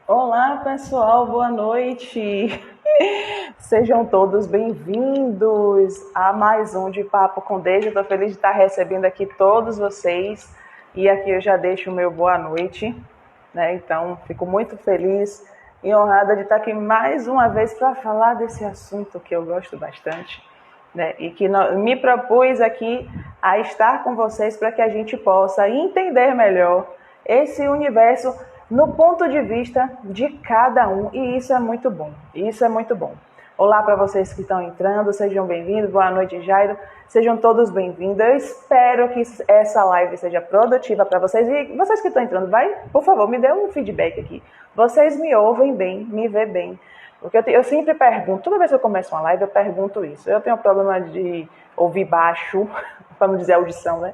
Olá, pessoal, boa noite. Sejam todos bem-vindos a mais um de Papo com Deja. Estou feliz de estar recebendo aqui todos vocês. E aqui eu já deixo o meu boa noite, né? Então, fico muito feliz e honrada de estar aqui mais uma vez para falar desse assunto que eu gosto bastante, né? E que me propus aqui a estar com vocês para que a gente possa entender melhor esse universo no ponto de vista de cada um, e isso é muito bom, isso é muito bom. Olá para vocês que estão entrando, sejam bem-vindos, boa noite, Jairo, sejam todos bem-vindos. Eu espero que essa live seja produtiva para vocês, e vocês que estão entrando, por favor, me dê um feedback aqui. Vocês me ouvem bem, me vê bem, porque eu sempre pergunto, toda vez que eu começo uma live, eu pergunto isso. Eu tenho um problema de ouvir baixo, para não dizer audição, né?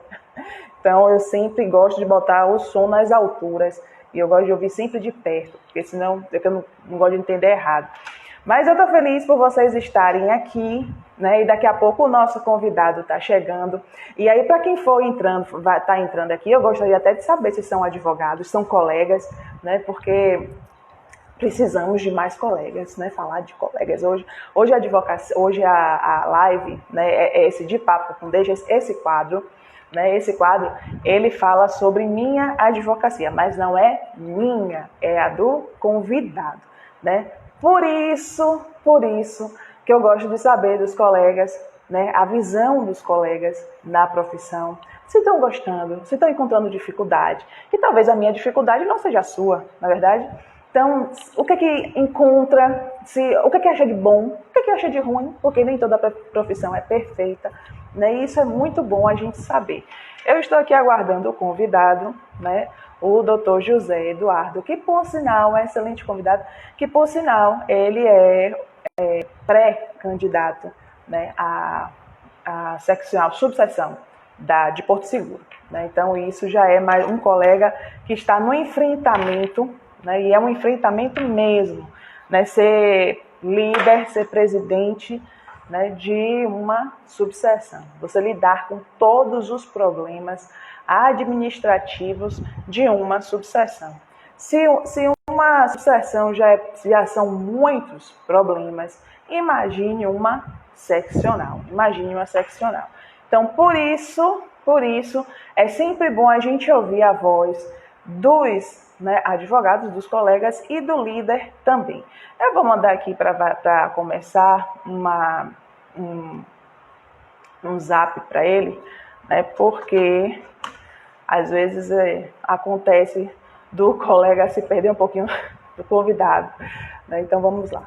Então, eu sempre gosto de botar o som nas alturas. E eu gosto de ouvir sempre de perto, porque senão eu não gosto de entender errado. Mas eu estou feliz por vocês estarem aqui, né? E daqui a pouco o nosso convidado está chegando. E aí, para quem for entrando, tá entrando aqui, eu gostaria até de saber se são advogados, são colegas, né? Porque precisamos de mais colegas, né? Falar de colegas. Hoje a advocacia, hoje a live, né? É esse de Papo com Deja, esse quadro. Né, esse quadro, ele fala sobre minha advocacia, mas não é minha, é a do convidado, né? Por isso que eu gosto de saber dos colegas, né, a visão dos colegas na profissão, se estão gostando, se estão encontrando dificuldade, que talvez a minha dificuldade não seja a sua, na verdade. Então, o que é que encontra, o que é que acha de bom, o que é que acha de ruim, porque nem toda profissão é perfeita, né? E isso é muito bom a gente saber. Eu estou aqui aguardando o convidado, né? O Dr. José Eduardo, que por sinal é um excelente convidado, que por sinal ele é pré-candidato, né, à seccional, subseção de Porto Seguro, né? Então, isso já é mais um colega que está no enfrentamento, né, e é um enfrentamento mesmo, né, ser líder, ser presidente, né, de uma subseção. Você lidar com todos os problemas administrativos de uma subseção. Se uma subseção já são muitos problemas, imagine uma seccional. Imagine uma seccional. Então, por isso, é sempre bom a gente ouvir a voz dos, né, advogados, dos colegas e do líder também. Eu vou mandar aqui para começar um zap para ele, né, porque às vezes acontece do colega se perder um pouquinho do convidado, né? Então vamos lá.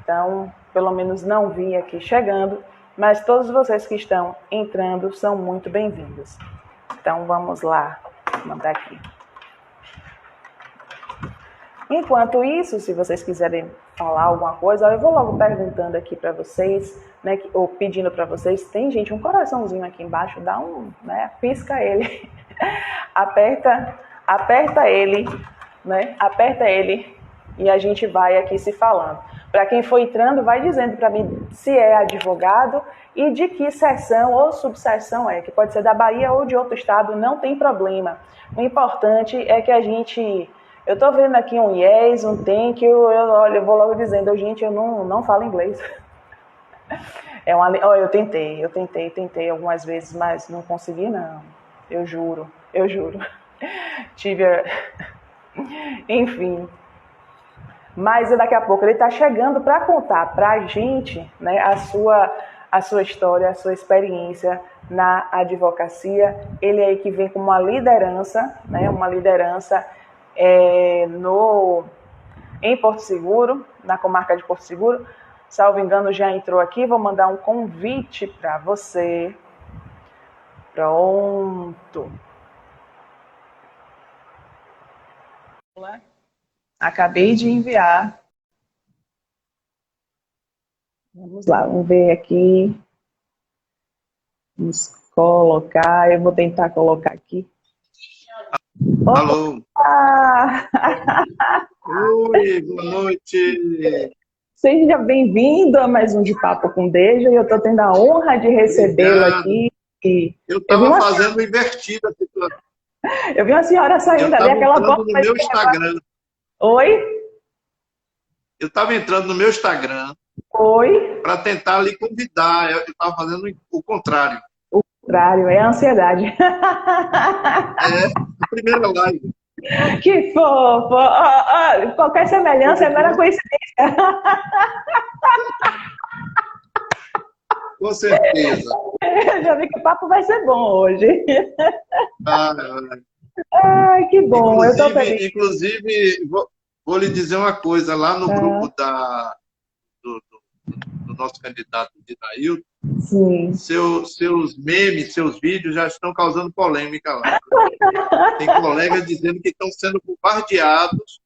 Então, pelo menos não vi aqui chegando, mas todos vocês que estão entrando são muito bem-vindos. Então vamos lá, vou mandar aqui. Enquanto isso, se vocês quiserem falar alguma coisa, eu vou logo perguntando aqui para vocês, né, ou pedindo para vocês. Tem gente, um coraçãozinho aqui embaixo, dá né, pisca ele, aperta ele, né, aperta ele e a gente vai aqui se falando. Para quem for entrando, vai dizendo para mim se é advogado e de que seção ou subseção é, que pode ser da Bahia ou de outro estado, não tem problema. O importante é que a gente... Eu estou vendo aqui um yes, um thank you, eu vou logo dizendo, gente, eu não falo inglês. Eu tentei algumas vezes, mas não consegui não, eu juro. Enfim. Mas daqui a pouco ele está chegando para contar para a gente, né, a sua história, a sua experiência na advocacia. Ele aí que vem com uma liderança, né, em Porto Seguro, na comarca de Porto Seguro. Salvo engano, já entrou aqui. Vou mandar um convite para você. Pronto. Acabei de enviar. Vamos lá, vamos ver aqui. Vamos colocar. Eu vou tentar colocar aqui. Alô. Oi, boa noite. Seja bem-vindo a mais um de Papo com Deja, e eu estou tendo a honra de recebê-lo aqui. Eu estava fazendo invertido aqui. Eu vi uma senhora saindo ali, aquela porta. No meu Instagram. Oi? Eu estava entrando no meu Instagram Oi? para tentar lhe convidar. Eu estava fazendo o contrário. O contrário, é a ansiedade. É a primeira live. Que fofo! Qualquer semelhança é mera coincidência. Com certeza. Já vi que o papo vai ser bom hoje. Ah, Ai, que bom, eu estou feliz. inclusive vou lhe dizer uma coisa. Lá no grupo Ah, do, do nosso candidato Dinailton, sim. seus memes, seus vídeos já estão causando polêmica lá. Tem colegas dizendo que estão sendo bombardeados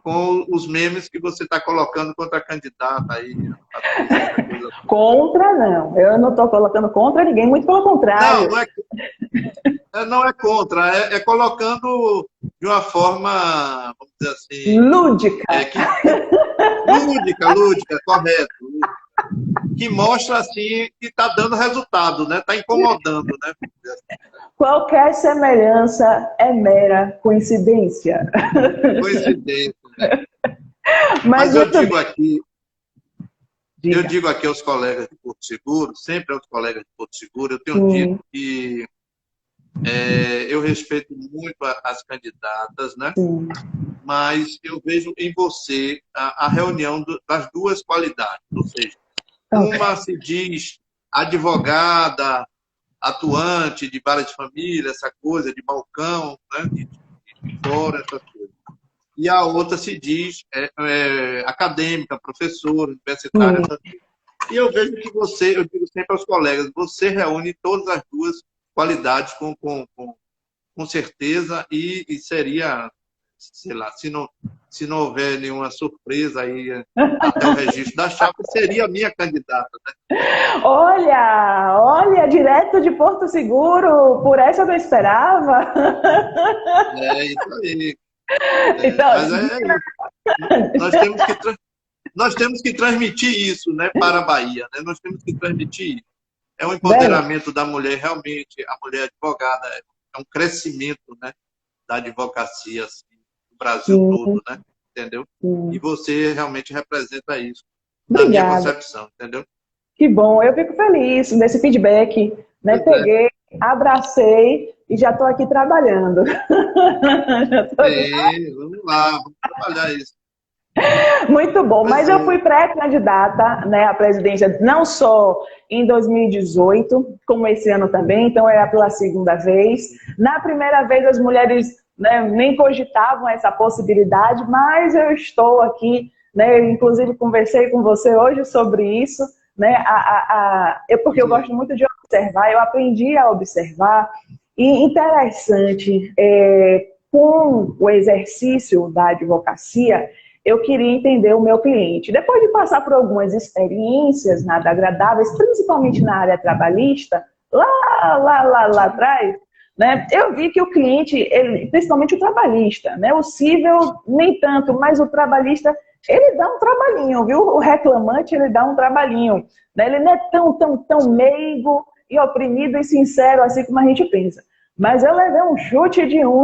com os memes que você está colocando contra a candidata aí, a Patrícia, essa coisa toda. Contra, não. Eu não estou colocando contra ninguém, muito pelo contrário. Não é contra, é colocando de uma forma, vamos dizer assim... Lúdica. Lúdica, correto. Lúdica. Que mostra, assim, que está dando resultado, né? Está incomodando, né? Qualquer semelhança é mera coincidência. Coincidência, né? Mas eu digo aqui aos colegas de Porto Seguro, sempre aos colegas de Porto Seguro, eu tenho dito que eu respeito muito as candidatas, né? Sim. Mas eu vejo em você a reunião das duas qualidades, ou seja, uma se diz advogada, atuante de várias famílias, essa coisa de balcão, né? de fora, essas coisas. E a outra se diz acadêmica, professora, universitária. E eu vejo que você, eu digo sempre aos colegas, você reúne todas as duas qualidades com certeza e seria, sei lá, se não houver nenhuma surpresa aí até o registro da chapa, seria a minha candidata, né? Olha, direto de Porto Seguro, por essa eu não esperava. É isso aí. Então, mas é isso. Nós temos que transmitir isso, né, para a Bahia, né? Nós temos que transmitir isso. É um empoderamento da mulher, realmente, a mulher advogada, é um crescimento, né, da advocacia assim, no Brasil todo, né? Entendeu? E você realmente representa isso, na minha concepção, entendeu? Que bom, eu fico feliz desse feedback, né? Peguei, abracei e já estou aqui trabalhando. Vamos lá, vamos trabalhar isso. Muito bom, mas eu fui pré-candidata, né, à presidência não só em 2018, como esse ano também, então é pela segunda vez. Na primeira vez as mulheres, né, nem cogitavam essa possibilidade, mas eu estou aqui, né, inclusive conversei com você hoje sobre isso, né, porque eu gosto muito de observar, eu aprendi a observar, e interessante, com o exercício da advocacia, eu queria entender o meu cliente. Depois de passar por algumas experiências nada agradáveis, principalmente na área trabalhista, lá atrás, né, eu vi que o cliente, principalmente o trabalhista, né, o cível nem tanto, mas o trabalhista, ele dá um trabalhinho, viu? O reclamante, ele dá um trabalhinho. Né? Ele não é tão meigo e oprimido e sincero assim como a gente pensa. Mas eu levei um chute de um.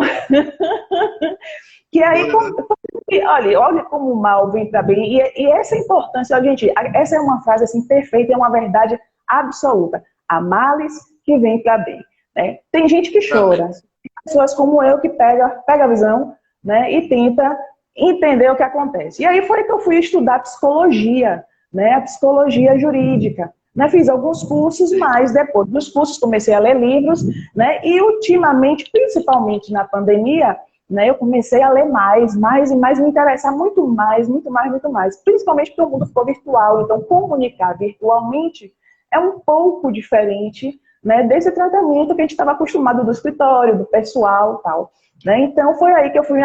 Que aí, olha como o mal vem para bem. E essa importância, gente, essa é uma frase assim, perfeita, é uma verdade absoluta. Há males que vem para bem. Né? Tem gente que chora. Tem pessoas como eu que pega a visão, né, e tenta entender o que acontece. E aí foi que eu fui estudar psicologia, né, a psicologia jurídica. Né, fiz alguns cursos, mas depois dos cursos comecei a ler livros, né, e ultimamente, principalmente na pandemia, né, eu comecei a ler mais e mais, me interessar muito mais, principalmente porque o mundo ficou virtual, então comunicar virtualmente é um pouco diferente, né, desse tratamento que a gente estava acostumado do escritório, do pessoal e tal. Né? Então foi aí que eu fui me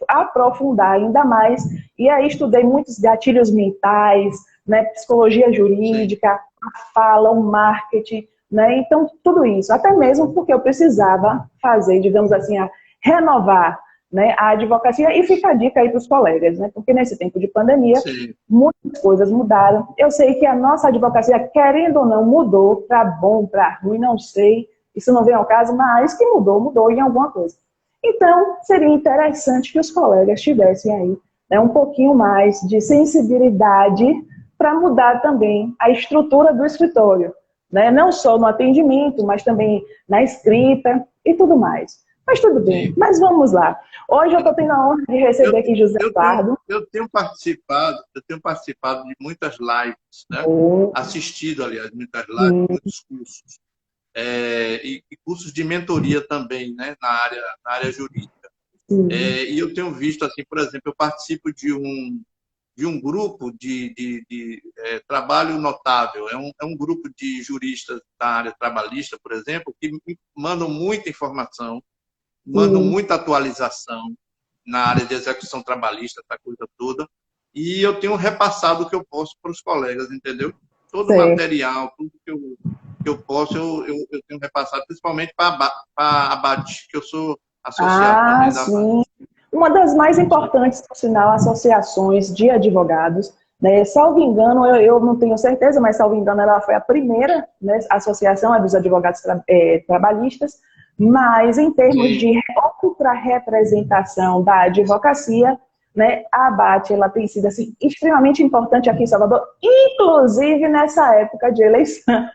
aprofundar ainda mais, e aí estudei muitos gatilhos mentais, né, psicologia jurídica, a fala, o marketing, né, então tudo isso, até mesmo porque eu precisava fazer, digamos assim, renovar, né, a advocacia, e fica a dica aí para os colegas, né, porque nesse tempo de pandemia, muitas coisas mudaram. Eu sei que a nossa advocacia, querendo ou não, mudou para bom, para ruim, não sei, isso não vem ao caso, mas que mudou em alguma coisa. Então, seria interessante que os colegas tivessem aí, né, um pouquinho mais de sensibilidade para mudar também a estrutura do escritório, né? Não só no atendimento, mas também na escrita e tudo mais. Mas tudo bem, Sim. mas vamos lá. Hoje eu estou tendo a honra de receber aqui José Eduardo. Eu tenho participado de muitas lives, né? Assistido, aliás, muitas lives, muitos cursos. E cursos de mentoria também, né? Na área jurídica. E eu tenho visto, assim, por exemplo, eu participo de um grupo de trabalho notável. É um grupo de juristas da área trabalhista, por exemplo, que me mandam muita informação, mandam muita atualização na área de execução trabalhista, essa coisa toda, e eu tenho repassado o que eu posso para os colegas, entendeu? Todo o material, tudo que eu posso, eu tenho repassado, principalmente para a ABAT, que eu sou associado também da ABAT. Uma das mais importantes, por sinal, associações de advogados, né? Salvo engano, eu não tenho certeza, mas salvo engano, ela foi a primeira, né, associação dos advogados trabalhistas, mas em termos de outra representação da advocacia, né, a ABAT ela tem sido assim, extremamente importante aqui em Salvador, inclusive nessa época de eleição.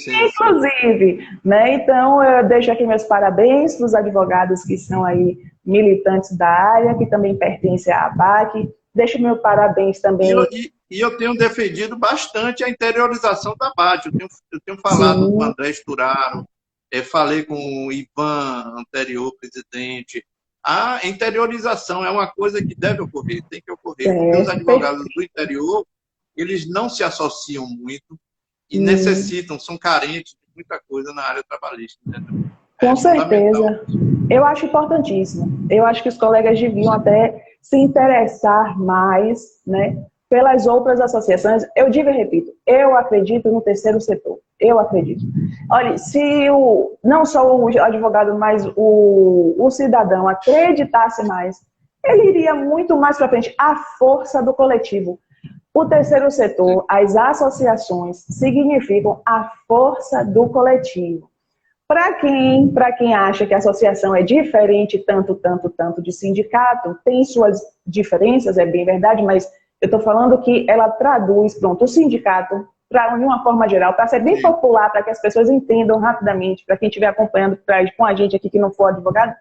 Inclusive, né? Então eu deixo aqui meus parabéns para os advogados que são aí militantes da área, que também pertencem à ABAC. Deixo meu parabéns também. E eu tenho defendido bastante a interiorização da ABAC. Eu tenho falado com o André Sturaro, falei com o Ivan, anterior presidente. A interiorização é uma coisa que deve ocorrer, tem que ocorrer. Porque os advogados do interior, eles não se associam muito e necessitam, são carentes de muita coisa na área trabalhista. Entendeu? Com certeza. Eu acho importantíssimo. Eu acho que os colegas deviam até se interessar mais, né, pelas outras associações. Eu digo e repito, eu acredito no terceiro setor. Eu acredito. Olha, se não só o advogado, mas o cidadão acreditasse mais, ele iria muito mais para frente. A força do coletivo. O terceiro setor, as associações, significam a força do coletivo. Para quem acha que a associação é diferente tanto de sindicato, tem suas diferenças, é bem verdade, mas eu estou falando que ela traduz, o sindicato, de uma forma geral, para ser bem popular, para que as pessoas entendam rapidamente, para quem estiver acompanhando com a gente aqui que não for advogado,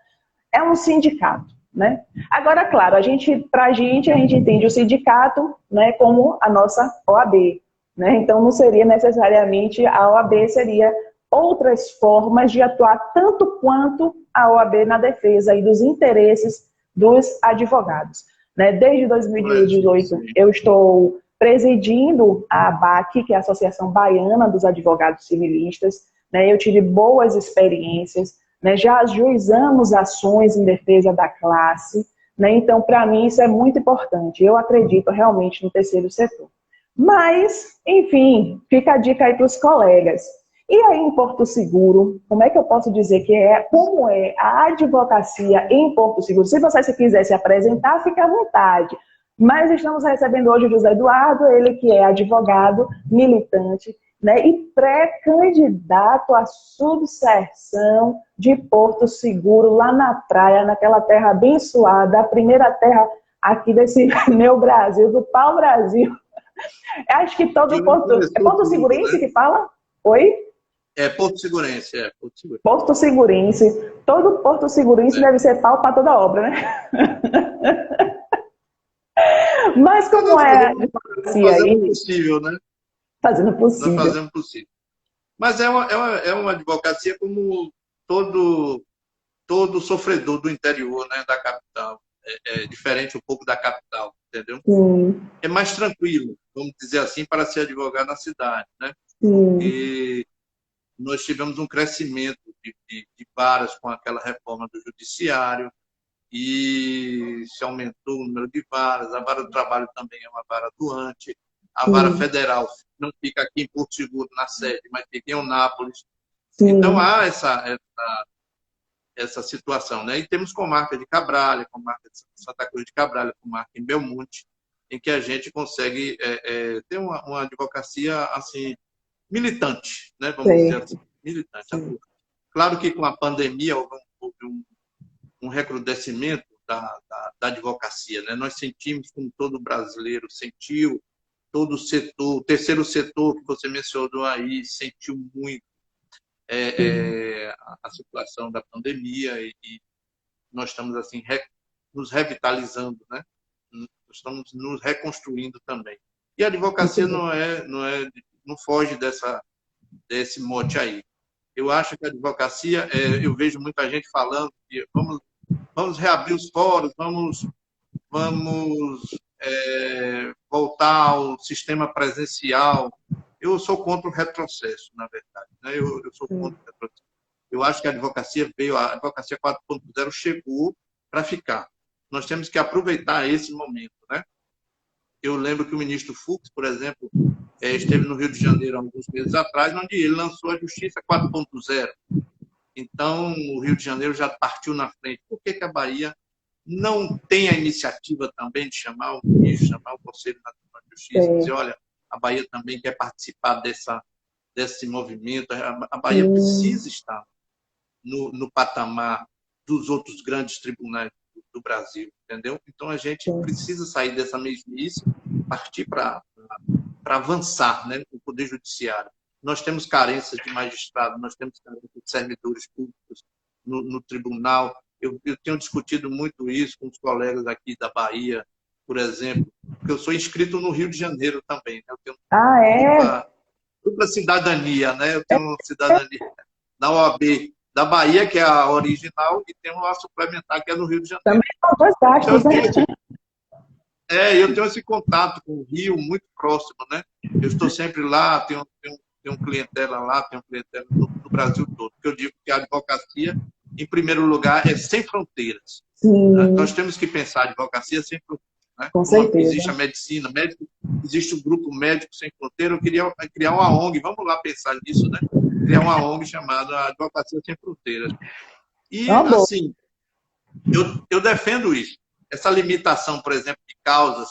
é um sindicato. Né? Agora, claro, a gente entende o sindicato, né, como a nossa OAB. Né? Então, não seria necessariamente a OAB, seria outras formas de atuar tanto quanto a OAB na defesa aí dos interesses dos advogados. Né? Desde 2018, eu estou presidindo a ABAC, que é a Associação Baiana dos Advogados Civilistas. Né? Eu tive boas experiências, né? Já ajuizamos ações em defesa da classe. Né? Então, para mim, isso é muito importante. Eu acredito realmente no terceiro setor. Mas, enfim, fica a dica aí para os colegas. E aí em Porto Seguro, como é que eu posso dizer como é a advocacia em Porto Seguro? Se você quiser se apresentar, fique à vontade. Mas estamos recebendo hoje o José Eduardo, ele que é advogado, militante, né, e pré-candidato à subseção de Porto Seguro, lá na praia, naquela terra abençoada, a primeira terra aqui desse meu Brasil, do pau-brasil. Acho que todo Porto Segurense, né, que fala? Oi? Porto Segurense, Porto Segurense. Porto Segurense. Todo Porto Segurense deve ser pau para toda obra, né? Mas como fazendo o possível, né? Fazendo o possível. Nós fazemos o possível. Mas é uma advocacia como todo sofredor do interior, né, da capital. É diferente um pouco da capital, entendeu? É mais tranquilo, vamos dizer assim, para ser advogado na cidade, né? E nós tivemos um crescimento de varas com aquela reforma do judiciário e se aumentou o número de varas. A vara do trabalho também é uma vara atuante. A vara federal não fica aqui em Porto Seguro, na sede, mas fica em Eunápolis. Então, há essa situação, né? E temos comarca de Cabralha, comarca de Santa Cruz de Cabralha, comarca em Belmonte, em que a gente consegue ter uma advocacia assim, militante, né? Vamos dizer assim, militante. Claro que com a pandemia houve um recrudescimento da advocacia, né? Nós sentimos, como todo brasileiro sentiu, todo o setor, o terceiro setor que você mencionou aí, sentiu muito a situação da pandemia e nós estamos assim nos revitalizando, né? Estamos nos reconstruindo também. E a advocacia não foge desse mote aí. Eu acho que a advocacia, eu vejo muita gente falando que vamos reabrir os fóruns, vamos voltar ao sistema presencial. Eu sou contra o retrocesso, na verdade. Né? Eu sou contra o retrocesso. Eu acho que a advocacia a advocacia 4.0 chegou para ficar. Nós temos que aproveitar esse momento, né? Eu lembro que o ministro Fux, por exemplo, esteve no Rio de Janeiro há alguns meses atrás, onde ele lançou a Justiça 4.0. Então, o Rio de Janeiro já partiu na frente. Por que a Bahia não tem a iniciativa também de chamar o ministro, chamar o Conselho Nacional de Justiça, e dizer, olha, a Bahia também quer participar desse movimento, a Bahia precisa estar no patamar dos outros grandes tribunais do Brasil, entendeu? Então, a gente precisa sair dessa mesmice, partir para avançar, né, o Poder Judiciário. Nós temos carências de magistrado, nós temos carências de servidores públicos no tribunal. Eu tenho discutido muito isso com os colegas aqui da Bahia, por exemplo, porque eu sou inscrito no Rio de Janeiro também. Né? Eu tenho dupla cidadania, né? Eu tenho cidadania na OAB da Bahia, que é a original, e tenho a suplementar, que é no Rio de Janeiro. Também são dois gastos, né? Eu tenho esse contato com o Rio muito próximo, né? Eu estou sempre lá, tenho clientela lá, tenho clientela no Brasil todo. Porque eu digo que a advocacia, em primeiro lugar, é sem fronteiras. Né? Nós temos que pensar a advocacia sem fronteiras. Né? Com certeza. Existe a medicina, existe o grupo Médico Sem Fronteira. Eu queria criar uma ONG, vamos lá pensar nisso, né? Criar uma ONG chamada Advocacia Sem Fronteiras. E, assim, eu defendo isso. Essa limitação, por exemplo, de causas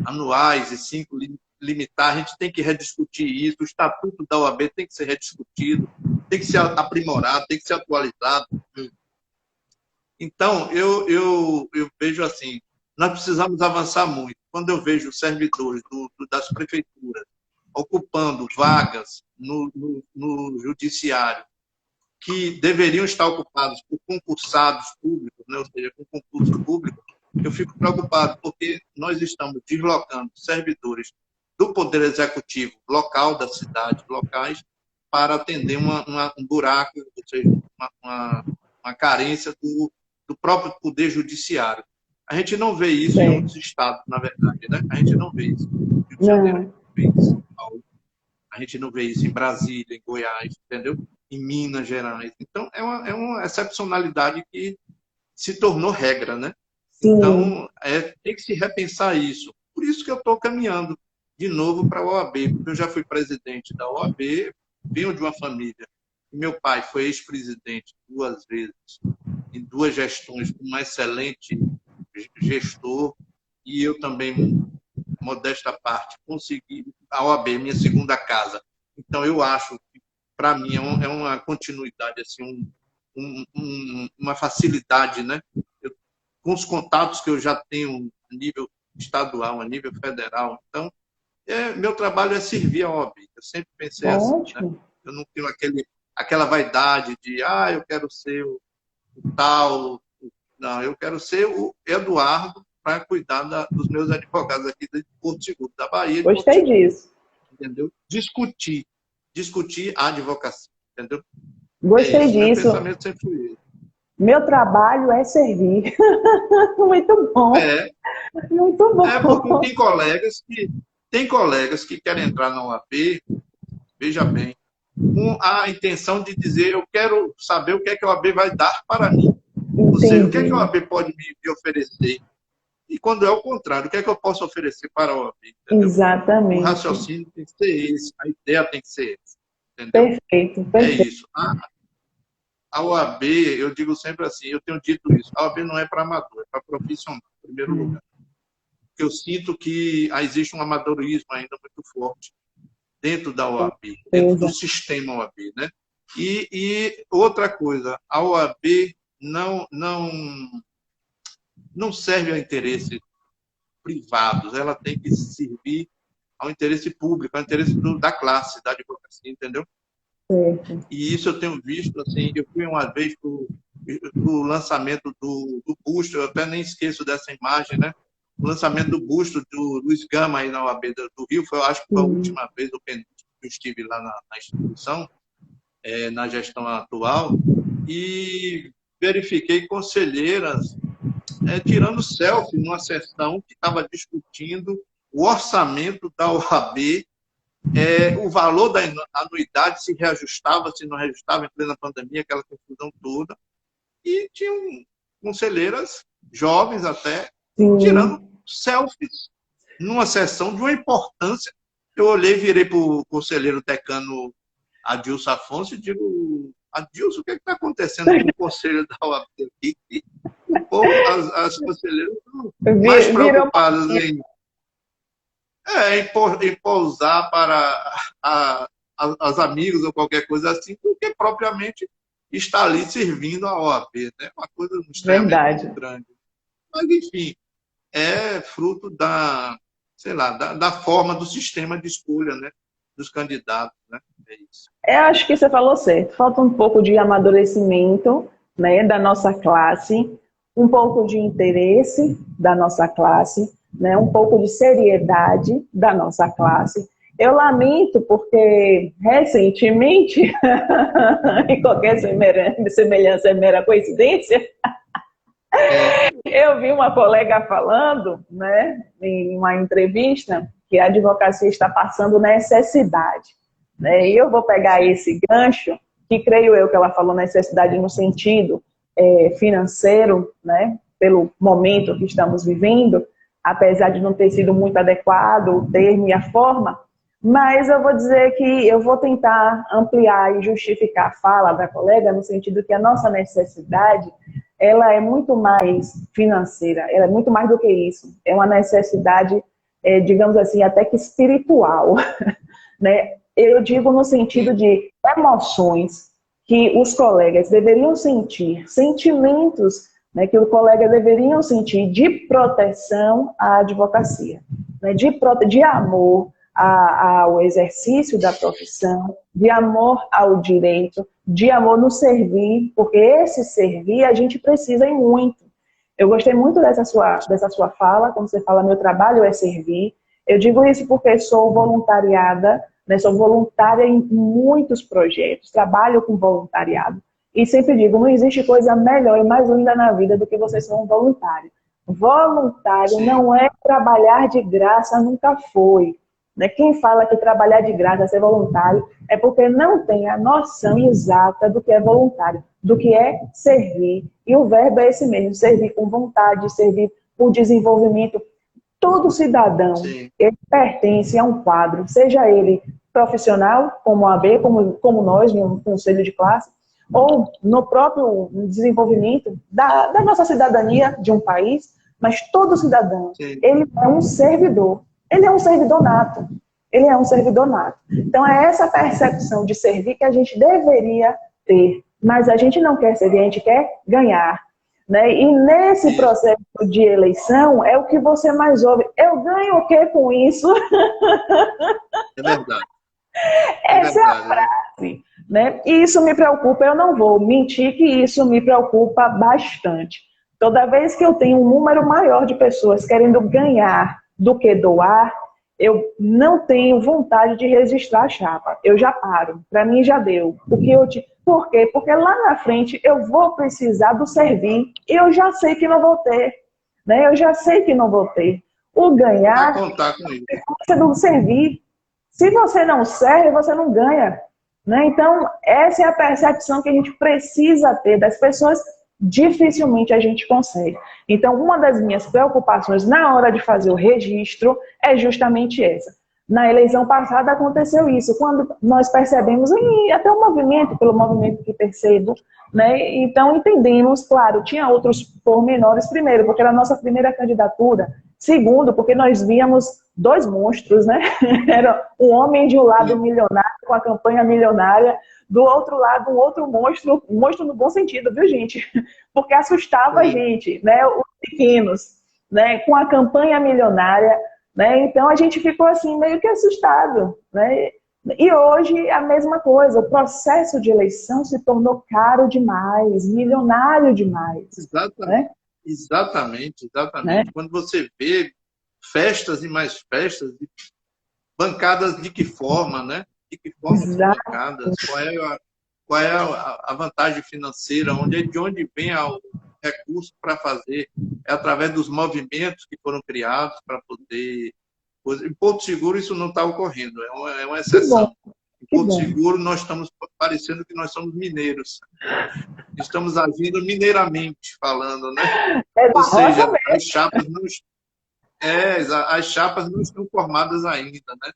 anuais e 5 limitar, a gente tem que rediscutir isso. O estatuto da OAB tem que ser rediscutido, tem que ser aprimorado, tem que ser atualizado. Então, eu vejo assim, nós precisamos avançar muito. Quando eu vejo servidores das prefeituras ocupando vagas no judiciário que deveriam estar ocupados por concursados públicos, né? Ou seja, com concurso público, eu fico preocupado, porque nós estamos deslocando servidores do Poder Executivo local, da cidade, locais, para atender um buraco, ou seja, uma carência do próprio Poder Judiciário. A gente não vê isso em outros estados, na verdade, né? A gente não vê isso no Rio de Janeiro, a gente não vê isso em São Paulo, a gente não vê isso em Brasília, em Goiás, entendeu? Em Minas Gerais. Então, é uma excepcionalidade que se tornou regra, né? Sim. Então, tem que se repensar isso. Por isso que eu estou caminhando de novo para a OAB, porque eu já fui presidente da OAB, venho de uma família. Meu pai foi ex-presidente 2 vezes, em 2 gestões, um excelente gestor, e eu também, modesta parte, consegui a OAB, minha segunda casa. Então, eu acho que, para mim, é uma continuidade, assim, uma facilidade, né? Com os contatos que eu já tenho a nível estadual, a nível federal. Então, meu trabalho é servir a OAB. Eu sempre pensei assim, né? Eu não tenho aquela vaidade de, eu quero ser o tal. Não, eu quero ser o Eduardo para cuidar dos meus advogados aqui de Porto Seguro, da Bahia. Gostei disso. Entendeu? Discutir a advocacia, entendeu? Gostei disso. Meu pensamento sempre foi esse. Meu trabalho é servir. Muito bom. Muito bom. Porque tem colegas que querem entrar na OAB, veja bem, com a intenção de dizer, eu quero saber o que é que a OAB vai dar para mim. Entendi. Ou seja, o que é que a OAB pode me oferecer. E quando é o contrário, o que é que eu posso oferecer para a OAB? Entendeu? Exatamente. O raciocínio tem que ser esse, a ideia tem que ser essa. Entendeu? Perfeito. É isso. A OAB, eu digo sempre assim, eu tenho dito isso, a OAB não é para amador, é para profissional, em primeiro lugar. Porque eu sinto que existe um amadorismo ainda muito forte dentro da OAB, dentro do sistema OAB, né? E outra coisa, a OAB não serve a interesses privados, ela tem que servir ao interesse público, ao interesse da classe, da advocacia, entendeu? E isso eu tenho visto, assim, eu fui uma vez para o lançamento do busto, eu até nem esqueço dessa imagem, né? O lançamento do busto do Luiz Gama aí na OAB do Rio, foi, eu acho que foi a última vez que eu estive lá na instituição, na gestão atual, e verifiquei conselheiras tirando selfie numa sessão que estava discutindo o orçamento da OAB, o valor da anuidade, se reajustava, se não reajustava em plena pandemia, aquela confusão toda. E tinham conselheiras, jovens até, tirando selfies numa sessão de uma importância. Eu olhei, virei para o conselheiro decano Adilson Afonso e digo: Adilson, o que está acontecendo com o conselho da OAB aqui? O povo, as conselheiras estão mais preocupadas em pousar para as amigas ou qualquer coisa assim, do que propriamente estar ali servindo a OAB, né? Uma coisa extremamente grande. Mas, enfim, é fruto sei lá, da forma do sistema de escolha, né? Dos candidatos, né? É isso. Eu acho que você falou certo. Falta um pouco de amadurecimento, né, da nossa classe, um pouco de interesse da nossa classe, né, um pouco de seriedade da nossa classe. Eu lamento porque, recentemente, e qualquer semelhança é mera coincidência, eu vi uma colega falando, né, em uma entrevista, que a advocacia está passando necessidade. Né? E eu vou pegar esse gancho, que creio eu que ela falou necessidade no sentido financeiro, né, pelo momento que estamos vivendo, apesar de não ter sido muito adequado o termo e a forma, mas eu vou dizer que eu vou tentar ampliar e justificar a fala da colega no sentido que a nossa necessidade, ela é muito mais financeira, ela é muito mais do que isso. É uma necessidade, digamos assim, até que espiritual, né? Eu digo no sentido de emoções que os colegas deveriam sentir, sentimentos, né, que os colegas deveriam sentir de proteção à advocacia, né, de amor ao exercício da profissão, de amor ao direito, de amor no servir, porque esse servir a gente precisa e muito. Eu gostei muito dessa sua fala, quando você fala meu trabalho é servir. Eu digo isso porque sou voluntariada, né, sou voluntária em muitos projetos, trabalho com voluntariado. E sempre digo, não existe coisa melhor e mais linda na vida do que você ser um voluntário. Voluntário não é trabalhar de graça, nunca foi. Né? Quem fala que trabalhar de graça, ser voluntário, é porque não tem a noção exata do que é voluntário, do que é servir. E o verbo é esse mesmo, servir com vontade, servir por desenvolvimento. Todo cidadão, ele pertence a um quadro, seja ele profissional, como a AB, como nós, no conselho de classe, ou no próprio desenvolvimento da nossa cidadania de um país, mas todo cidadão, ele é um servidor. Ele é um servidor nato. Ele é um servidor nato. Então, é essa percepção de servir que a gente deveria ter. Mas a gente não quer servir, a gente quer ganhar. Né? E nesse processo de eleição, é o que você mais ouve. Eu ganho o que com isso? É verdade. Essa é a frase. Né? E isso me preocupa, eu não vou mentir que isso me preocupa bastante. Toda vez que eu tenho um número maior de pessoas querendo ganhar do que doar, eu não tenho vontade de registrar a chapa. Eu já paro. Para mim já deu. Por quê? Porque lá na frente eu vou precisar do servir e eu já sei que não vou ter. Né? Eu já sei que não vou ter. O ganhar vai contar com isso. Você não servir. Se você não serve, você não ganha. Né? Então, essa é a percepção que a gente precisa ter das pessoas. Dificilmente a gente consegue. Então, uma das minhas preocupações na hora de fazer o registro é justamente essa. Na eleição passada aconteceu isso, quando nós percebemos, e até o movimento, pelo movimento que percebo, né? Então entendemos, claro, tinha outros pormenores, primeiro, porque era a nossa primeira candidatura, segundo, porque nós víamos dois monstros, né? Era um homem de um lado milionário, com a campanha milionária, do outro lado, um outro monstro, um monstro no bom sentido, viu, gente? Porque assustava a gente, né? O pequenos, né, com a campanha milionária, né? Então a gente ficou assim meio que assustado, né? E hoje a mesma coisa, o processo de eleição se tornou caro demais, milionário demais, Exatamente, né? exatamente, Né? exatamente. Quando você vê festas e mais festas, bancadas de que forma, né? De que forma são Exato. bancadas? Qual é a vantagem financeira? De onde vem o recurso para fazer? É através dos movimentos que foram criados para poder. Em Porto Seguro isso não está ocorrendo, é uma Que bom, exceção. Em que Porto bom. Seguro nós estamos parecendo que nós somos mineiros. Estamos agindo mineiramente falando, né? É da Ou roça seja, mesmo. as chapas não estão formadas ainda, né?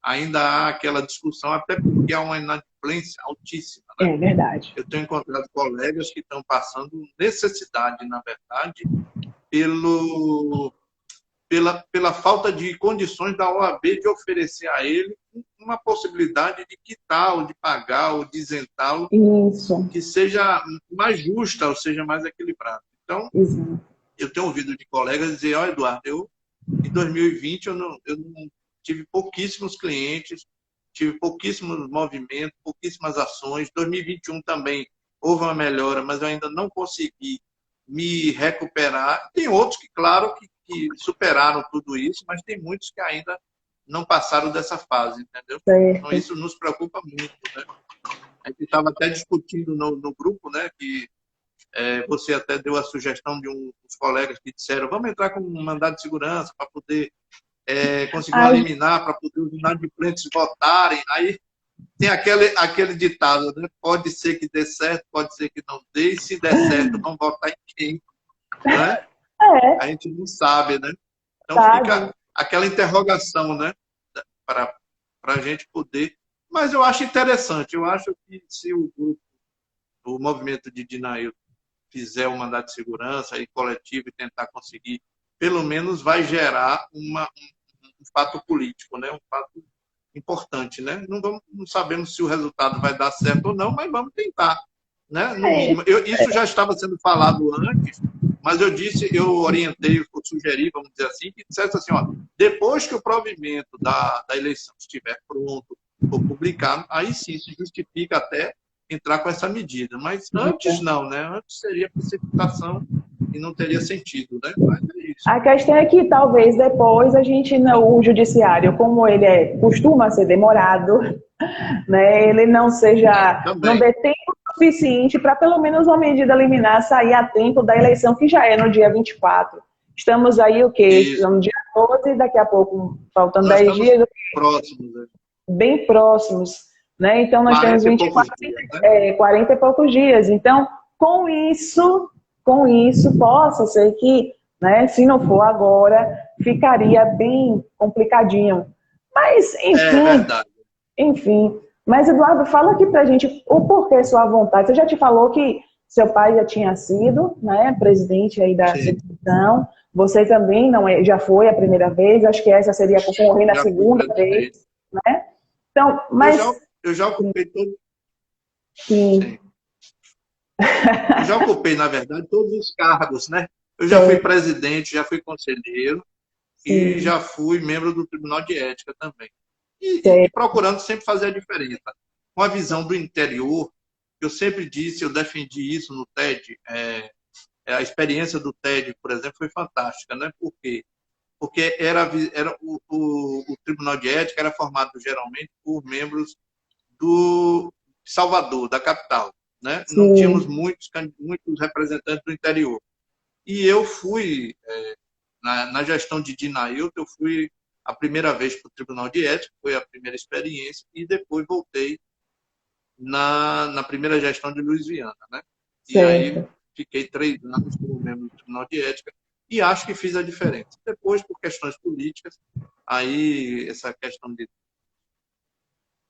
Ainda há aquela discussão, até porque há uma inadimplência altíssima, né? É verdade. Eu tenho encontrado colegas que estão passando necessidade, na verdade, pelo, pela falta de condições da OAB de oferecer a ele uma possibilidade de quitar, ou de pagar, ou de isentá-lo, Isso. que seja mais justa, ou seja, mais equilibrada. Então, Exato. eu tenho ouvido de colegas dizer, ó, Eduardo, em 2020 eu não tive pouquíssimos clientes, tive pouquíssimos movimentos, pouquíssimas ações. 2021 também houve uma melhora, mas eu ainda não consegui me recuperar. Tem outros que, claro, que superaram tudo isso, mas tem muitos que ainda não passaram dessa fase, entendeu? Então Certo. isso nos preocupa muito, né? A gente estava até discutindo no grupo, né, que você até deu a sugestão de uns colegas que disseram vamos entrar com um mandado de segurança para poder conseguir uma Ai, liminar, para poder os inadimplentes votarem. Aí tem aquele ditado, né? Pode ser que dê certo, pode ser que não dê, e se der certo, vão votar em quem? Né? é, A gente não sabe, né? Então sabe? fica aquela interrogação, né? Para a gente poder. Mas eu acho interessante, eu acho que se o grupo, o movimento de Dinail fizer um mandato de segurança e coletivo e tentar conseguir, pelo menos vai gerar um fato político, né? Um fato importante, né? Não sabemos se o resultado vai dar certo ou não, mas vamos tentar, né? No É, mínimo. Isso já estava sendo falado antes, mas eu orientei, eu sugeri, vamos dizer assim, que dissesse assim, ó, depois que o provimento da eleição estiver pronto, for publicado, aí sim se justifica até entrar com essa medida. Mas antes não, né? Antes seria precipitação e não teria sentido, né? Mas é isso. a questão é que talvez depois a gente, o judiciário, como ele costuma ser demorado, né, ele não Também. dê tempo suficiente para pelo menos uma medida liminar sair a tempo da eleição, que já é no dia 24. Estamos aí o quê? Isso. Estamos no dia 12, daqui a pouco, faltando Nós 10 estamos dias, próximos, né? bem próximos, né? Então nós temos 40 e poucos 24, dias, né? 40 e poucos dias. Então, com isso, possa ser que, né, se não for agora, ficaria bem complicadinho. Mas, É verdade. enfim. Mas, Eduardo, fala aqui pra gente o porquê sua vontade. Você já te falou que seu pai já tinha sido, né, presidente aí da Sim. subseção. Você também não já foi a primeira vez. Acho que essa seria concorrer na Já fui segunda vez, presidente. né? Então, Eu mas já, eu já ocupei todo. sim, Sim. Eu já ocupei, na verdade, todos os cargos, né? Eu já fui certo, presidente, já fui conselheiro e sim, já fui membro do Tribunal de Ética também. E certo, procurando sempre fazer a diferença. Com a visão do interior, eu sempre disse, eu defendi isso no TED, a experiência do TED, por exemplo, foi fantástica, né? Por quê? Porque era o Tribunal de Ética era formado geralmente por membros do Salvador, da capital, né? Não tínhamos sim, muitos representantes do interior. E eu fui, na gestão de Dinailton, eu fui a primeira vez para o Tribunal de Ética, foi a primeira experiência, e depois voltei na primeira gestão de Luiz Viana, né? E aí certo, fiquei 3 anos como membro do Tribunal de Ética e acho que fiz a diferença. Depois, por questões políticas, aí essa questão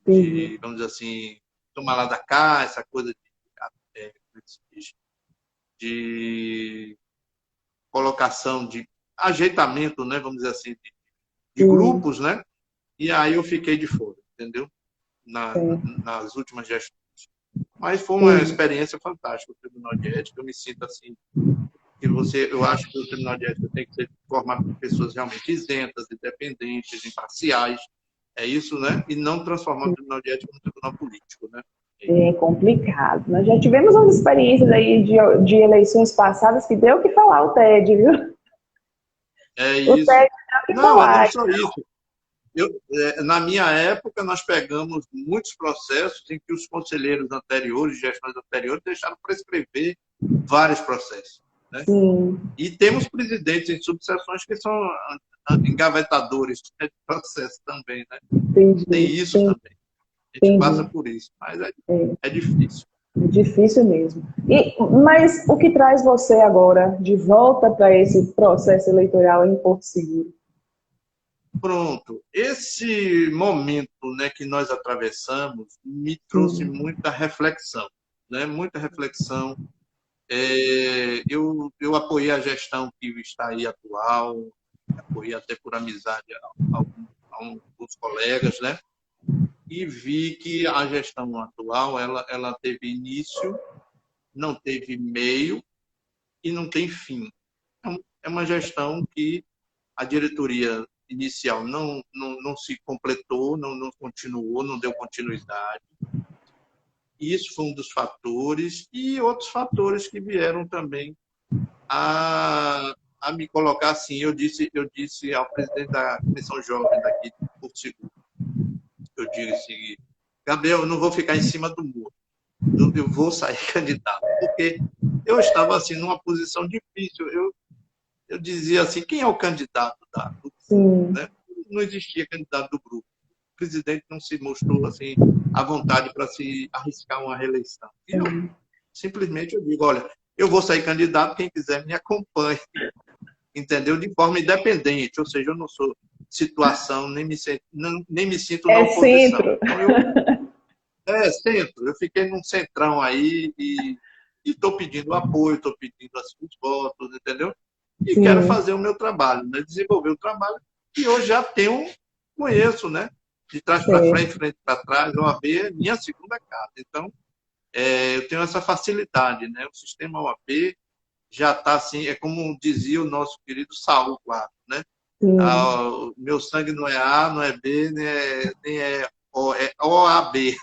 entendi. vamos dizer assim, tomar lá da cá, essa coisa como é que se diz? De colocação, de ajeitamento, né? Vamos dizer assim, de Sim, grupos, né? E aí eu fiquei de fora, entendeu? certo, Nas últimas gestões. Mas foi uma entendi. experiência fantástica o Tribunal de Ética. Eu me sinto assim eu acho que o Tribunal de Ética tem que ser formado por pessoas realmente isentas, independentes, imparciais, é isso, né? E não transformar o Tribunal de Ética num tribunal político, né? É complicado. Nós já tivemos umas experiências aí de eleições passadas que deu o que falar o TED, viu? É O isso. TED deu o que Não, é não falar. só isso. Na minha época, nós pegamos muitos processos em que os conselheiros anteriores, gestões anteriores, deixaram prescrever vários processos, né? Sim, E temos presidentes em subseções que são engavetadores de processo também, né? Tem entendi, isso também. A gente passa entendi. por isso, mas É, é difícil. difícil mesmo. Mas o que traz você agora de volta para esse processo eleitoral em Porto Seguro? Pronto. Esse momento, né, que nós atravessamos me trouxe Sim, muita reflexão, né? Muita reflexão. Eu apoiei a gestão que está aí atual, apoiei até por amizade a alguns colegas, né? E vi que a gestão atual ela teve início, não teve meio e não tem fim. Então, é uma gestão que a diretoria inicial não se completou, não continuou, não deu continuidade. Isso foi um dos fatores, e outros fatores que vieram também a me colocar assim. Eu disse ao presidente da Comissão Jovem daqui de Porto Seguro, eu disse, Gabriel, eu não vou ficar em cima do muro, eu vou sair candidato, porque eu estava assim numa posição difícil. Eu dizia assim, quem é o candidato do grupo, sim, né? Não existia candidato do grupo. O presidente não se mostrou assim à vontade para se arriscar uma reeleição. E eu sim. simplesmente eu digo, olha, eu vou sair candidato, quem quiser me acompanhe, entendeu? De forma independente, ou seja, eu não sou situação, nem me sinto na É oposição. centro. Então centro, eu fiquei num centrão aí e estou pedindo apoio, estou pedindo assim, os votos, entendeu? E quero Sim, fazer o meu trabalho, né? Desenvolver o trabalho que eu já conheço, né? De trás para certo. frente para trás, a OAB é minha segunda casa. Então, eu tenho essa facilidade, né? O sistema OAB já está assim, é como dizia o nosso querido Saul Quadros, né? Sim. O meu sangue não é A, não é B, nem é O, é OAB. E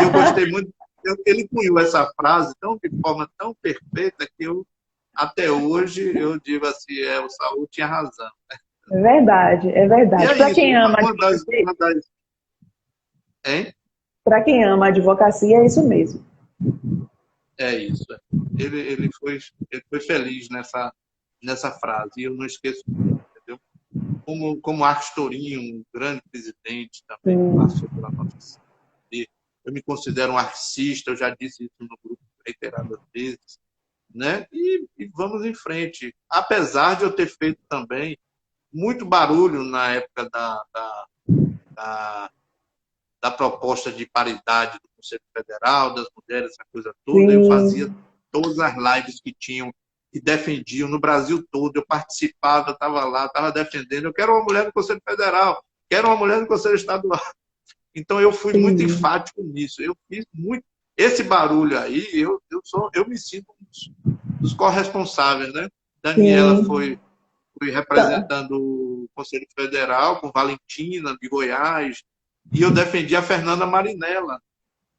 eu gostei muito, ele cunhou essa frase de forma tão perfeita que eu, até hoje, eu digo assim, o Saul tinha razão. É verdade, é E verdade. é Para isso, quem ama a advocacia, hein? para quem ama a advocacia, é isso mesmo. É isso. Ele foi feliz nessa frase, e eu não esqueço nunca, entendeu? Como Arcos Tourinho, um grande presidente também, que Sim, passou pela nossa cidade. Eu me considero um arquicista, eu já disse isso no grupo reiteradas vezes, né? E vamos em frente. Apesar de eu ter feito também muito barulho na época da, da proposta de paridade do Conselho Federal, das mulheres, essa coisa toda, eu fazia sim, todas as lives que defendiam no Brasil todo, eu participava, estava lá, estava defendendo, eu quero uma mulher no Conselho Federal, quero uma mulher no Conselho Estadual. Então eu fui muito sim. enfático nisso, eu fiz muito. Esse barulho aí, eu me sinto um dos corresponsáveis, né? Daniela Sim. foi Tá. representando o Conselho Federal com Valentina, de Goiás, e eu defendi a Fernanda Marinella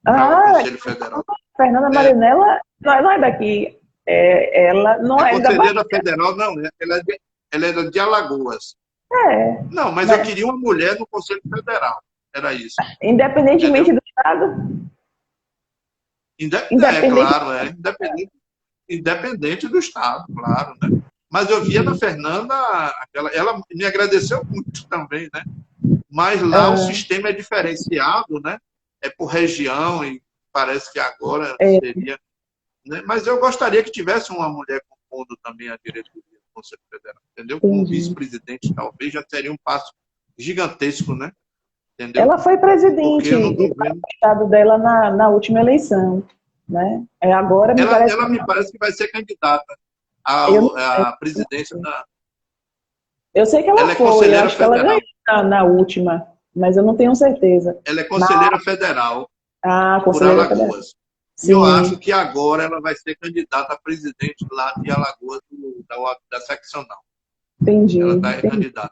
para o Ah, Conselho Federal. Fernanda É, Marinella não é daqui. Ela não é é da conselheira Bahia. federal, não, ela era de Alagoas. É, Não, mas eu mas queria uma mulher no Conselho Federal. Era isso, independentemente entendeu? do Estado, É independente. claro, independente do Estado, claro, né? Mas eu via na Fernanda, ela me agradeceu muito também, né? Mas lá o Ah, sistema é diferenciado, né? É por região e parece que agora é, seria, né? Mas eu gostaria que tivesse uma mulher compondo também a diretoria do Conselho Federal, entendeu? Como entendi. vice-presidente, talvez já seria um passo gigantesco, né? Entendeu? Ela foi Porque presidente eu não do estou vendo. estado dela na última eleição, né? Agora me Ela, parece que ela me parece que vai ser candidata eu, não à presidência sei. da. Eu sei que ela Ela é foi, eu conselheira acho que ela ganhou federal. na última, mas eu não tenho certeza. Ela é Na, conselheira federal a por conselheira federal. Alagoas. E eu Sim, acho que agora ela vai ser candidata a presidente lá de Alagoas, da seccional. entendi, Ela está entendi. candidata.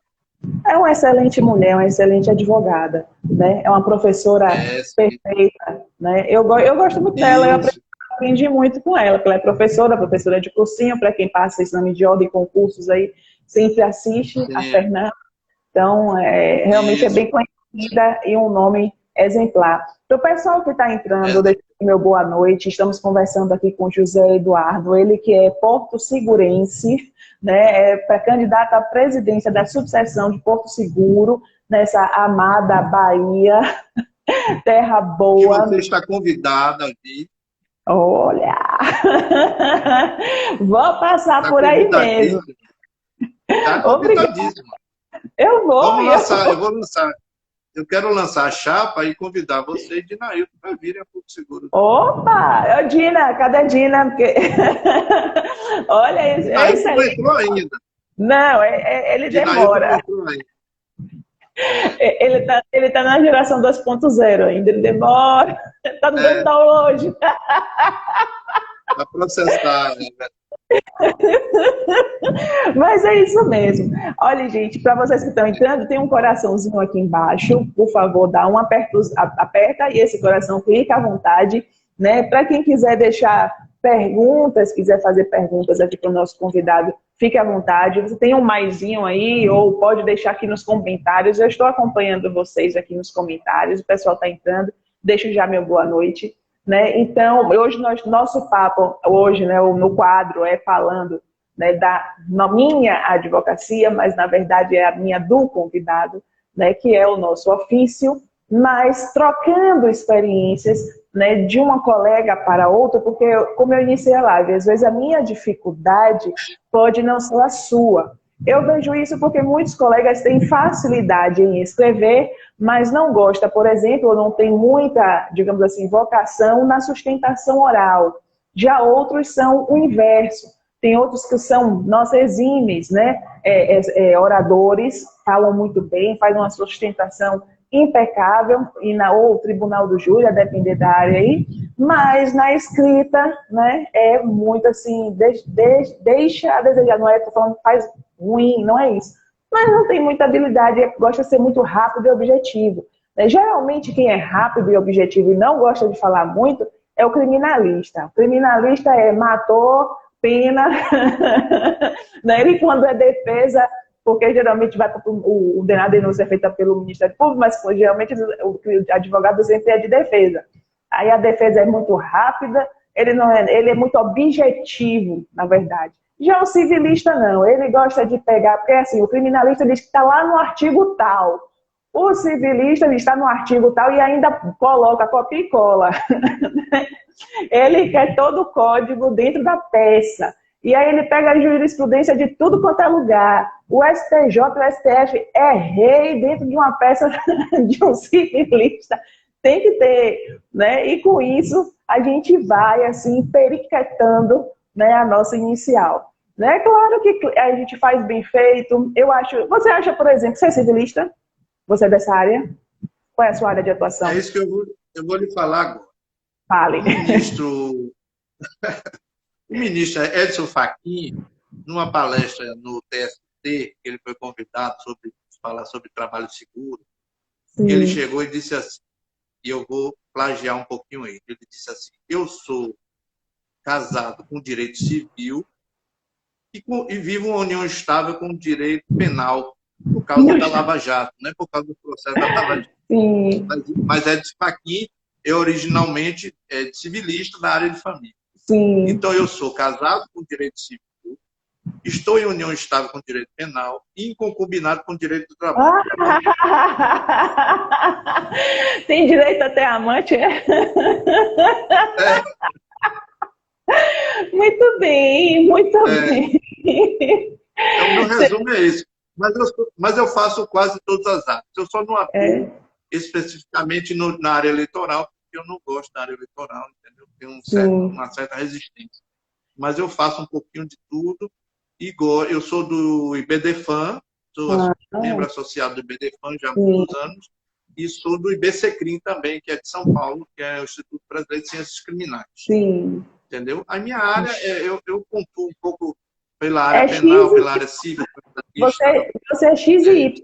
É uma excelente mulher, uma excelente advogada, né? É uma professora É, sim. perfeita, né? Eu gosto muito dela, eu Isso, aprendi muito com ela, porque ela é professora, professora de cursinho, para quem passa exame de ordem e concursos aí, sempre assiste a sim, Fernanda. Então, realmente é isso. bem conhecida e um nome exemplar. Para o pessoal que está entrando, Exa- deixa meu boa noite. Estamos conversando aqui com José Eduardo, ele que é porto segurense, né, para candidato à presidência da subseção de Porto Seguro, nessa amada Bahia, terra E boa. você está convidada aqui, Olha, vou passar está por aí mesmo. convidadíssima. Está Obrigada, convidadíssima. eu vou. Vamos lançar, eu vou lançar. Eu quero lançar a chapa e convidar você e Dinailton para virem a Porto Seguro. Opa! Ô, Dina, cadê a Dina? Porque... Olha, é Dinailton não excelente. entrou ainda. Não, ele Dinailton não demora. entrou ainda. É, Ele tá na geração 2.0 ainda, ele demora. Tá dando é, download. para processar. Né? Mas é isso mesmo. Olha, gente, para vocês que estão entrando, tem um coraçãozinho aqui embaixo. Por favor, dá um aperto, aperta e esse coração clica à vontade, né? Para quem quiser deixar perguntas, quiser fazer perguntas aqui para o nosso convidado, fique à vontade. Você tem um maisinho aí, ou pode deixar aqui nos comentários. Eu estou acompanhando vocês aqui nos comentários. O pessoal está entrando. Deixo já meu boa noite. Né? Então, hoje nosso papo, hoje, né, no quadro é falando, né, na minha advocacia, mas na verdade é a minha do convidado, né, que é o nosso ofício, mas trocando experiências, né, de uma colega para outra, porque, como eu iniciei a live, às vezes a minha dificuldade pode não ser a sua. Eu vejo isso porque muitos colegas têm facilidade em escrever, mas não gosta, por exemplo, ou não tem muita, digamos assim, vocação na sustentação oral. Já outros são o inverso. Tem outros que são, nossa, exímeis, né? Oradores, falam muito bem, fazem uma sustentação impecável, ou tribunal do júri, a depender da área aí, mas na escrita, né, é muito assim, deixa a desejar, não é que falando faz ruim, não é isso, mas não tem muita habilidade, gosta de ser muito rápido e objetivo. Geralmente quem é rápido e objetivo e não gosta de falar muito é o criminalista. O criminalista matou, pena, né? Ele quando é defesa, porque geralmente vai a denúncia é feita pelo Ministério Público, mas geralmente o advogado sempre é de defesa. Aí a defesa é muito rápida, ele é muito objetivo, na verdade. Já o civilista não, ele gosta de pegar, porque assim, o criminalista diz que está lá no artigo tal. O civilista está no artigo tal e ainda coloca copia e cola. Ele quer todo o código dentro da peça. E aí ele pega a jurisprudência de tudo quanto é lugar. O STJ, o STF é rei dentro de uma peça de um civilista. Tem que ter, né? E com isso a gente vai assim periquetando, né, a nossa inicial. Né? Claro que a gente faz bem feito. Eu acho. Você acha, por exemplo, que você é civilista? Você é dessa área? Qual é a sua área de É atuação? isso que eu vou lhe falar agora. Fale. O ministro, o ministro Edson Fachin, numa palestra no TST, que ele foi convidado sobre falar sobre trabalho seguro, ele Sim. chegou e disse assim, e eu vou plagiar um pouquinho ele disse assim, eu sou casado com direito civil e vivo uma união estável com direito penal, por causa da Lava Jato, não é por causa do processo da Lava Jato. Sim, Mas Edson Fachin é originalmente civilista da área de família. sim. Então, eu sou casado com direito civil, estou em união estável com direito penal e em concubinato com direito do trabalho. Tem direito até amante, é? É, Muito bem, muito é, bem. o meu resumo é esse. Mas eu faço quase todas as áreas. Eu só não atuo É, especificamente na área eleitoral, porque eu não gosto da área eleitoral, entendeu? Tenho sim. uma certa resistência. Mas eu faço um pouquinho de tudo. Eu sou do IBDFAN, sou Ah, membro associado do IBDFAN já há sim. muitos anos, e sou do IBCCRIM também, que é de São Paulo, que é o Instituto Brasileiro de Ciências Criminais. Sim. Entendeu? A minha área, eu pontuo um pouco pela área É penal, X, pela área civil. você é X e Y.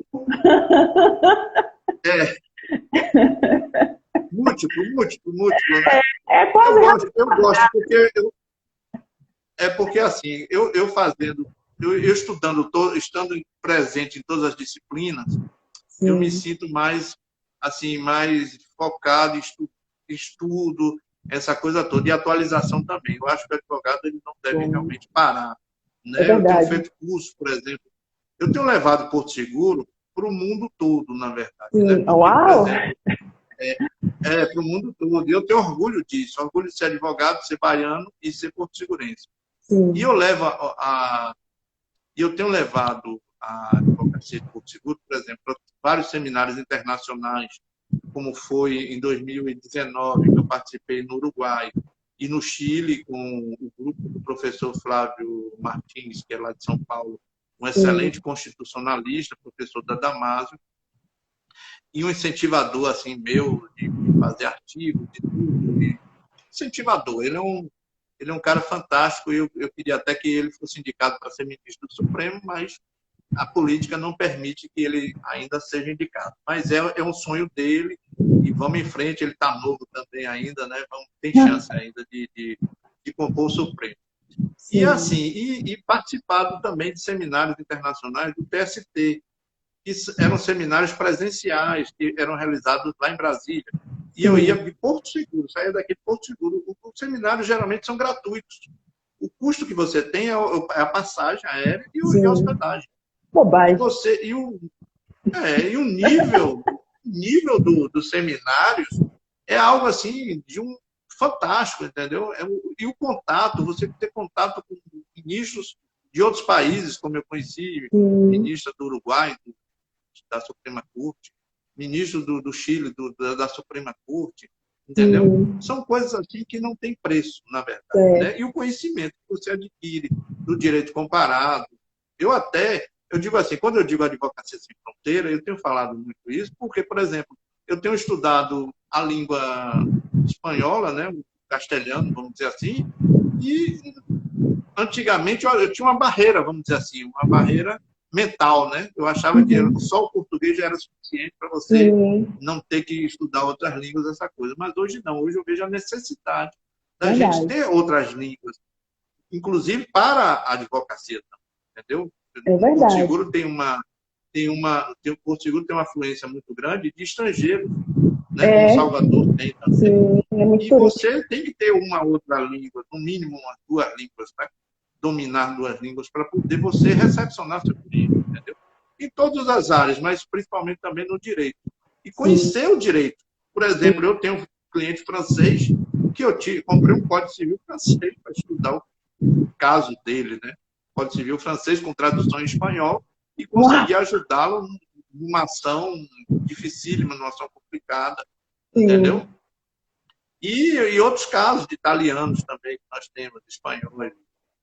É, múltiplo, né? É quase Eu gosto porque é porque assim, eu fazendo, eu estudando, estando presente em todas as disciplinas, eu me sim, sinto mais assim, mais focado em estudo, essa coisa toda, e atualização também. Eu acho que o advogado ele não deve bom, realmente parar, é né? Eu tenho verdade. feito curso, por exemplo, eu tenho levado Porto Seguro para o mundo todo, na verdade, né? Sim. Porque, por Uau! exemplo, para o mundo todo. E eu tenho orgulho disso, orgulho de ser advogado, ser baiano e ser porto-segurense. E Sim, eu levo eu tenho levado a advocacia de Porto Seguro, por exemplo, para vários seminários internacionais, como foi em 2019, que eu participei no Uruguai, e no Chile, com o grupo do professor Flávio Martins, que é lá de São Paulo, um sim, excelente constitucionalista, professor da Damásio, e um incentivador assim meu de fazer artigos, de tudo, incentivador. Ele é um cara fantástico e eu queria até que ele fosse indicado para ser ministro do Supremo, mas a política não permite que ele ainda seja indicado. Mas é um sonho dele e vamos em frente. Ele está novo também ainda, né? Tem chance ainda de compor o Supremo. E assim, sim, e participado também de seminários internacionais do TST, que eram seminários presenciais, que eram realizados lá em Brasília. E eu ia sim, de Porto Seguro, saía daqui de Porto Seguro. Os seminários geralmente são gratuitos. O custo que você tem é a passagem aérea e a sim. hospedagem. E Bobagem. você e o nível dos seminários é algo assim de um fantástico, entendeu? E o contato, você ter contato com ministros de outros países, como eu conheci, Sim, ministra do Uruguai, da Suprema Corte, ministro do Chile, da Suprema Corte, entendeu? sim, São coisas assim que não tem preço, na verdade, né? certo. E o conhecimento que você adquire do direito comparado. Eu digo assim, quando eu digo advocacia sem fronteira, eu tenho falado muito isso, porque, por exemplo, eu tenho estudado a língua espanhola, né, o castelhano, vamos dizer assim, e antigamente eu tinha uma barreira, vamos dizer assim, uma barreira mental, né? Eu achava que Uhum. só o português já era suficiente para você Sim, não ter que estudar outras línguas, essa coisa. Mas hoje não, hoje eu vejo a necessidade da gente verdade. ter outras línguas, inclusive para a advocacia, entendeu? É O Porto verdade. Seguro o Porto Seguro tem uma afluência muito grande de estrangeiros, né? Como É, Salvador tem também. sim, é muito E turístico. você tem que ter uma outra língua, no mínimo umas duas línguas, para dominar duas línguas, para poder você recepcionar seu cliente, entendeu? Em todas as áreas, mas principalmente também no direito. E Sim, conhecer o direito. Por exemplo, sim, eu tenho um cliente francês que comprei um código civil francês para estudar o caso dele, né? Código civil francês com tradução em espanhol e uau, consegui ajudá-lo numa ação dificílima, numa ação complicada, sim, entendeu? E outros casos de italianos também que nós temos, espanhóis,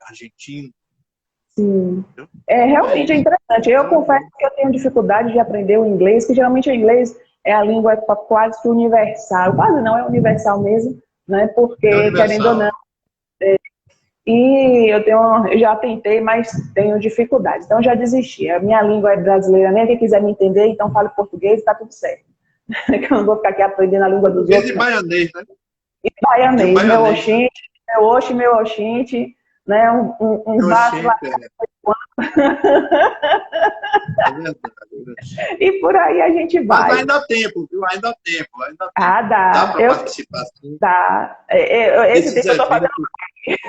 argentinos, sim. entendeu? É, Então é realmente é isso. interessante. Eu confesso que eu tenho dificuldade de aprender o inglês, que geralmente o inglês é a língua quase que universal. Quase não, é universal mesmo, né? É Porque, querendo ou não, universal. eu já tentei, mas tenho dificuldades. Então, já desisti. A minha língua é brasileira, nem quem quiser me entender, então fale português e está tudo certo. Que eu não vou ficar aqui aprendendo a língua dos Português outros, e não. baianês, né? E E o baianês, meu baianês, né? oxinte, meu oxe, meu oxinte, né? Um Eu vaso achei, lá. é verdade. E por aí a gente Mas vai. ainda há tempo, viu? Ainda há tempo, ainda há tempo. Ah, Dá dá. para participar, sim. Dá. Esse Esses tempo eu estou fazendo. eventos.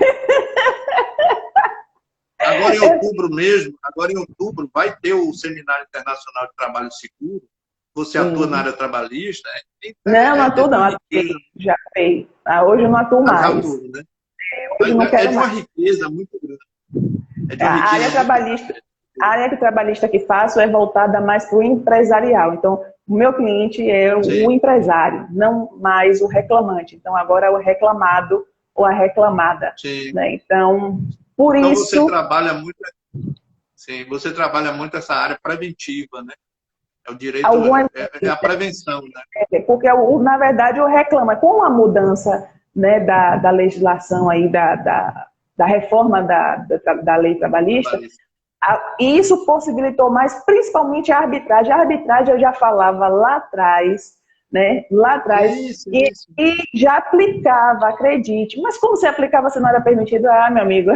Agora em outubro mesmo, agora em outubro, vai ter o Seminário Internacional de Trabalho Seguro. Você atua na Sim. área trabalhista, Não, não é atuo, de não. uma Atuei. riqueza, Já atuei. Ah, hoje eu não atuo já mais. atua, né? Hoje Mas eu não é quero de mais. uma riqueza muito grande. É de A uma área riqueza muito trabalhista, grande. a área trabalhista que faço é voltada mais para o empresarial. Então, o meu cliente é o Sim, empresário, não mais o reclamante. Então, agora é o reclamado ou a reclamada, sim. né? Então, por Então isso, você trabalha muito essa área preventiva, né? É o direito, Algumas, é a prevenção, né? porque, na verdade, o reclamo é com a mudança, né, da legislação aí, da reforma da lei trabalhista, e isso possibilitou mais, principalmente a arbitragem. A arbitragem eu já falava lá atrás, né? Lá atrás, e já aplicava, acredite. Mas como você aplicava se não era permitido? Ah, meu amigo,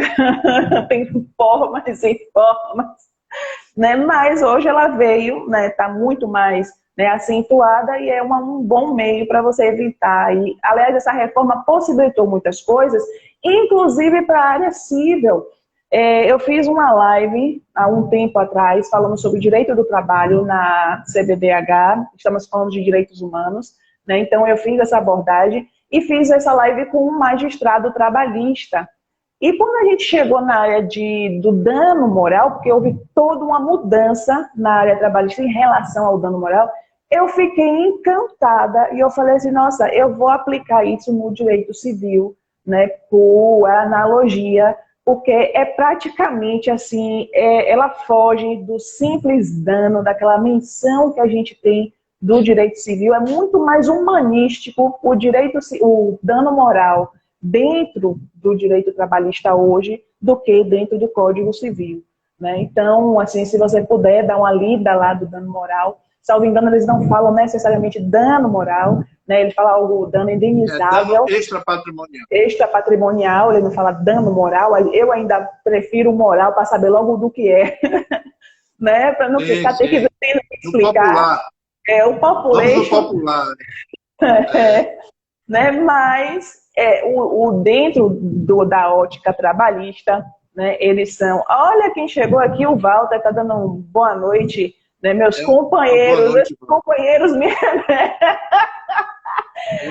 tem formas e formas, né? Mas hoje ela veio, né? Está muito mais, né, acentuada e é um bom meio para você evitar. E, aliás, essa reforma possibilitou muitas coisas, inclusive para a área civil. Eu fiz uma live há um tempo atrás falando sobre direito do trabalho na CBDH, estamos falando de direitos humanos, né? Então eu fiz essa abordagem e fiz essa live com um magistrado trabalhista. E quando a gente chegou na área do dano moral, porque houve toda uma mudança na área trabalhista em relação ao dano moral, eu fiquei encantada e eu falei assim, nossa, eu vou aplicar isso no direito civil, né, por analogia, porque é praticamente assim, ela foge do simples dano, daquela menção que a gente tem do direito civil, é muito mais humanístico o dano moral dentro do direito trabalhista hoje do que dentro do Código Civil, né? Então, assim, se você puder dar uma lida lá do dano moral, salvo engano, eles não falam necessariamente dano moral, né? Ele fala algo dano indenizável. Dano extrapatrimonial. Extrapatrimonial, ele não fala dano moral, eu ainda prefiro moral para saber logo do que é, né? Para não ficar ter que explicar. Popular. O population. Vamos no popular. Né? Mas dentro da ótica trabalhista, né, eles são... Olha quem chegou aqui, o Walter, está dando uma boa noite, né, meus companheiros. Boa noite, meus companheiros...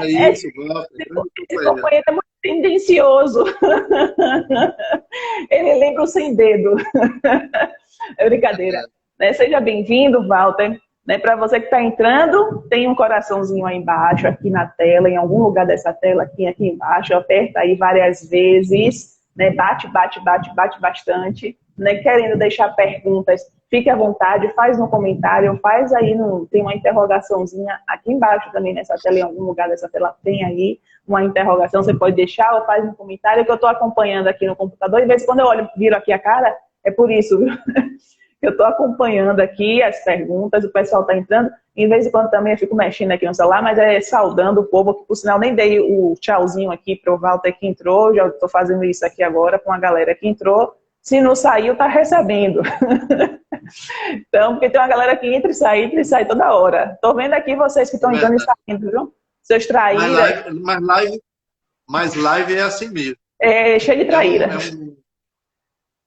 É isso, Walter. Esse companheiro é muito tendencioso. Ele lembra o sem dedo. É brincadeira. Né? Seja bem-vindo, Walter. Né, para você que está entrando, tem um coraçãozinho aí embaixo, aqui na tela, em algum lugar dessa tela, aqui embaixo, aperta aí várias vezes, né, bate bastante, né, querendo deixar perguntas, fique à vontade, faz no comentário, faz aí, tem uma interrogaçãozinha aqui embaixo também nessa tela, em algum lugar dessa tela tem aí uma interrogação, você pode deixar ou faz no comentário, que eu estou acompanhando aqui no computador, e de vez em quando eu viro aqui a cara, é por isso, viu? Eu estou acompanhando aqui as perguntas, o pessoal está entrando, em vez de quando também eu fico mexendo aqui no celular, mas saudando o povo, que por sinal nem dei o tchauzinho aqui para o Walter que entrou, já estou fazendo isso aqui agora com a galera que entrou, se não saiu, está recebendo. Então, porque tem uma galera que entra e sai toda hora. Estou vendo aqui vocês que estão entrando e saindo, viu? Seus traíras. Mas live é assim mesmo. É cheio de traíra.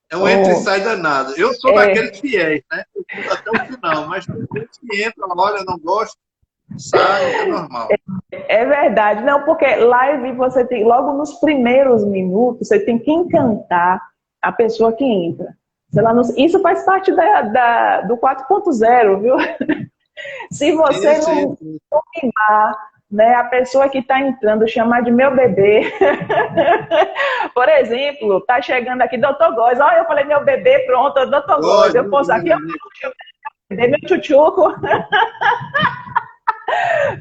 É um entra e sai danado. Eu sou daqueles fiéis, né? Eu fico até o final, mas tem gente que entra, olha, não gosta, sai, é normal. É verdade. Não, porque live você tem, logo nos primeiros minutos, você tem que encantar a pessoa que entra. Isso faz parte do 4.0, viu? Se você não dominar, né, a pessoa que está entrando, chamar de meu bebê. Por exemplo, está chegando aqui, doutor Góes. Olha, eu falei meu bebê, pronto, doutor Góes. Eu posso aqui, eu bebê, meu tchutchuco.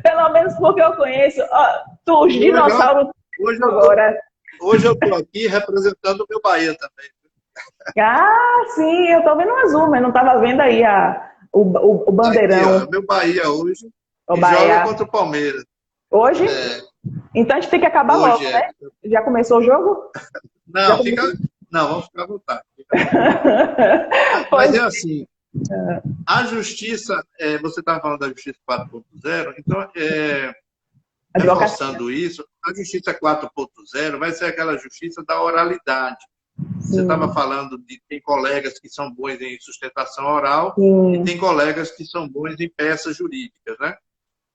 Pelo menos porque eu conheço os dinossauros agora. Hoje eu estou aqui representando o meu Bahia também. Ah, sim, eu estou vendo o azul, mas não estava vendo aí o bandeirão. Aqui, meu Bahia hoje Bahia. Joga contra o Palmeiras. Hoje? Então a gente tem que acabar logo, né? Já começou o jogo? Não, vamos ficar à vontade. Mas é assim, a justiça, você estava falando da justiça 4.0, então, reforçando isso, a justiça 4.0 vai ser aquela justiça da oralidade. Você estava falando de tem colegas que são bons em sustentação oral e tem colegas que são bons em peças jurídicas, né?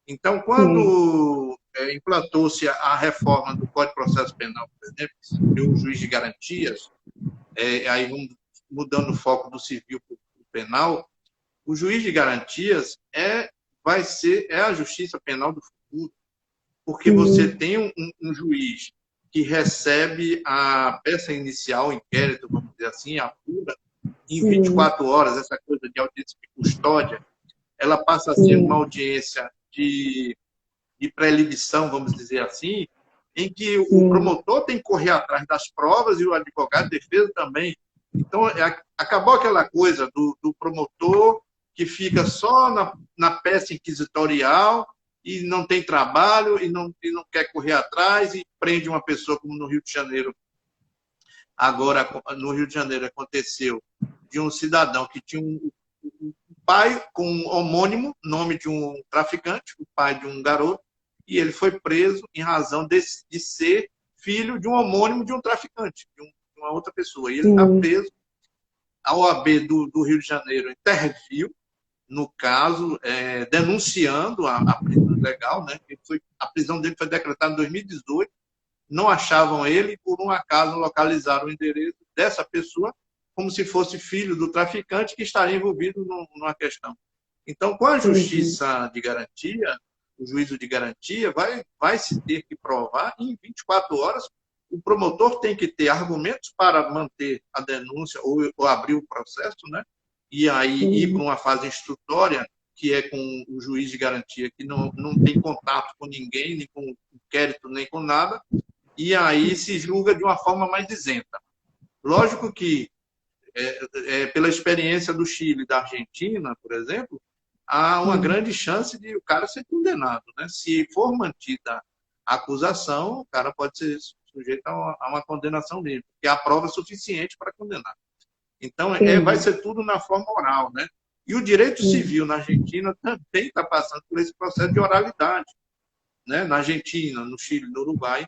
Então, quando implantou-se a reforma do Código de Processo Penal, por exemplo, que o juiz de garantias, aí vamos mudando o foco do civil para o penal, o juiz de garantias vai ser a justiça penal do futuro, porque você tem um juiz que recebe a peça inicial, o inquérito, vamos dizer assim, a apura, em 24 horas, essa coisa de audiência de custódia, ela passa a ser uma audiência de pré-libição, vamos dizer assim, em que o promotor tem que correr atrás das provas e o advogado de defesa também. Então, acabou aquela coisa do promotor que fica só na peça inquisitorial e não tem trabalho e não quer correr atrás e prende uma pessoa, como no Rio de Janeiro. Agora, no Rio de Janeiro, aconteceu de um cidadão que tinha um pai com um homônimo, nome de um traficante, o pai de um garoto, e ele foi preso em razão de ser filho de um homônimo de um traficante, de uma outra pessoa. E ele está preso. A OAB do Rio de Janeiro interviu no caso, denunciando a prisão ilegal, né? A prisão dele foi decretada em 2018, não achavam ele e, por um acaso, localizaram o endereço dessa pessoa como se fosse filho do traficante que estaria envolvido numa questão. Então, com a justiça de garantia, o juízo de garantia vai se ter que provar em 24 horas. O promotor tem que ter argumentos para manter a denúncia ou abrir o processo, né? E aí ir para uma fase instrutória, que é com o juiz de garantia, que não tem contato com ninguém, nem com inquérito, nem com nada, e aí se julga de uma forma mais isenta. Lógico que, pela experiência do Chile e da Argentina, por exemplo, há uma grande chance de o cara ser condenado, né? Se for mantida a acusação, o cara pode ser sujeito a uma condenação mesmo, porque há prova suficiente para condenar. Então, vai ser tudo na forma oral, né? E o direito civil na Argentina também está passando por esse processo de oralidade, né? Na Argentina, no Chile, no Uruguai,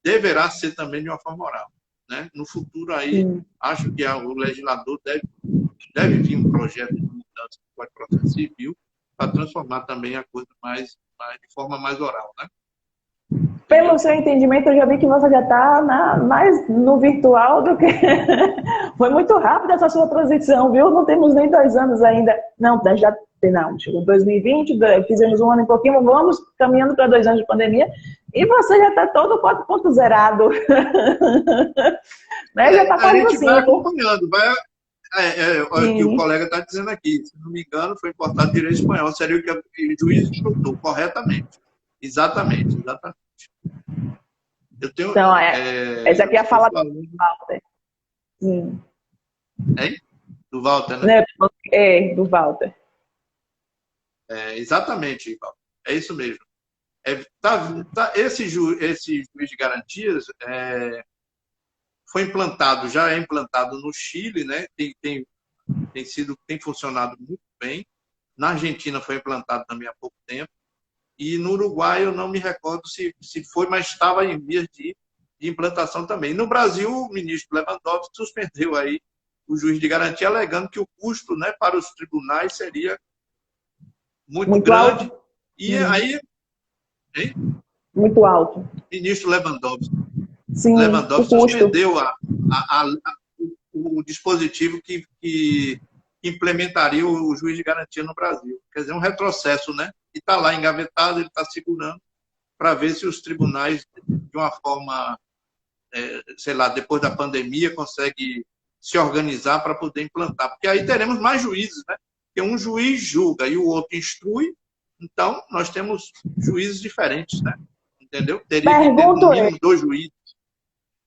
deverá ser também de uma forma oral, né? No futuro aí, acho que o legislador deve vir um projeto de mudança do Código de Processo Civil para transformar também a coisa de forma mais oral, né? Pelo seu entendimento, eu já vi que você já está mais no virtual do que... Foi muito rápida essa sua transição, viu? Não temos nem 2 anos ainda. Não, chegou 2020, fizemos 1 ano e pouquinho, vamos caminhando para 2 anos de pandemia, e você já está todo 4.0. Né? Já está quase a gente assim. vai acompanhando, o que o colega está dizendo aqui, se não me engano, foi importado direito espanhol, seria o que o juiz instrutou corretamente. Exatamente. Eu tenho, então, essa aqui é a fala do Walter. Hein? Do Walter, né? Do Walter. Exatamente, Walter. É isso mesmo. Esse juiz de garantias já é implantado no Chile, né? Tem funcionado muito bem. Na Argentina foi implantado também há pouco tempo. E no Uruguai eu não me recordo se foi, mas estava em vias de implantação também. No Brasil, o ministro Lewandowski suspendeu aí o juiz de garantia, alegando que o custo, né, para os tribunais seria muito grande. Alto. E aí... Hein? Muito alto. O ministro Lewandowski. Sim, Lewandowski suspendeu o dispositivo que implementaria o juiz de garantia no Brasil. Quer dizer, um retrocesso, né? E está lá engavetado, ele está segurando para ver se os tribunais, de uma forma, sei lá, depois da pandemia, conseguem se organizar para poder implantar. Porque aí teremos mais juízes, né? Porque um juiz julga e o outro instrui, então nós temos juízes diferentes, né? Entendeu? Teria que ter no mínimo 2 juízes.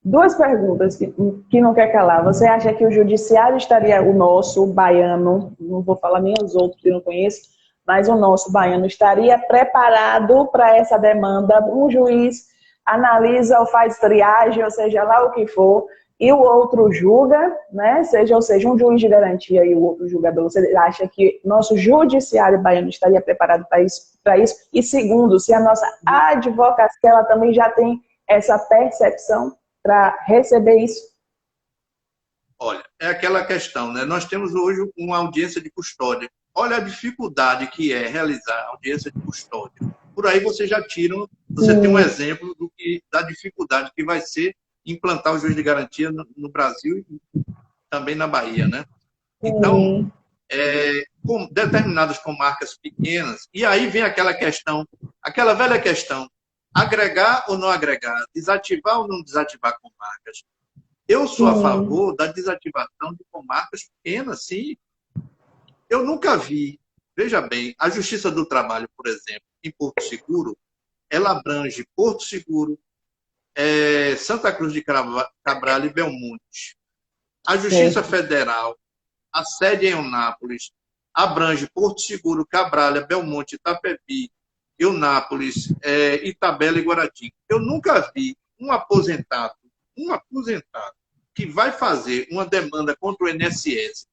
2 perguntas que não quer calar. Você acha que o judiciário estaria, o nosso, o baiano, não vou falar nem os outros que eu não conheço, mas o nosso baiano estaria preparado para essa demanda? Um juiz analisa ou faz triagem, ou seja, lá o que for, e o outro julga, né? Ou seja, um juiz de garantia e o outro julgador. Você acha que nosso judiciário baiano estaria preparado para isso? E segundo, se a nossa advocacia ela também já tem essa percepção para receber isso? Olha, é aquela questão, né? Nós temos hoje uma audiência de custódia. Olha a dificuldade que é realizar audiência de custódia. Por aí você tem um exemplo da dificuldade que vai ser implantar o juiz de garantia no Brasil e também na Bahia, né? Então, com determinadas comarcas pequenas, e aí vem aquela velha questão, agregar ou não agregar, desativar ou não desativar comarcas. Eu sou a favor da desativação de comarcas pequenas, sim. Eu nunca vi veja bem, a Justiça do Trabalho, por exemplo, em Porto Seguro, ela abrange Porto Seguro, Santa Cruz de Cabral e Belmonte. A Justiça Certo. Federal, a sede em Eunápolis, abrange Porto Seguro, Cabralha, Belmonte, Itapevi, Eunápolis, Itabela e Guaratinga. Eu nunca vi um aposentado que vai fazer uma demanda contra o INSS,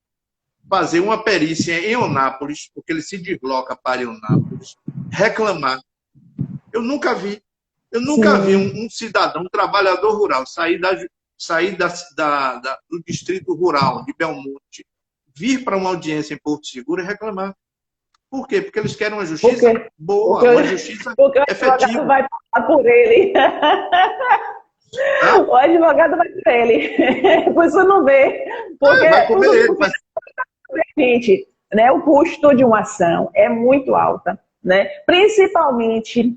fazer uma perícia em Eunápolis, porque ele se desloca para Eunápolis, reclamar. Eu nunca vi. Eu nunca vi um cidadão, um trabalhador rural, sair do distrito rural de Belmonte, vir para uma audiência em Porto Seguro e reclamar. Por quê? Porque eles querem uma justiça boa, uma justiça efetiva. O advogado vai passar por ele. Hã? O advogado vai por ele. Por isso não vê. Porque Vai comer ele. gente, né, o custo de uma ação é muito alta, né? Principalmente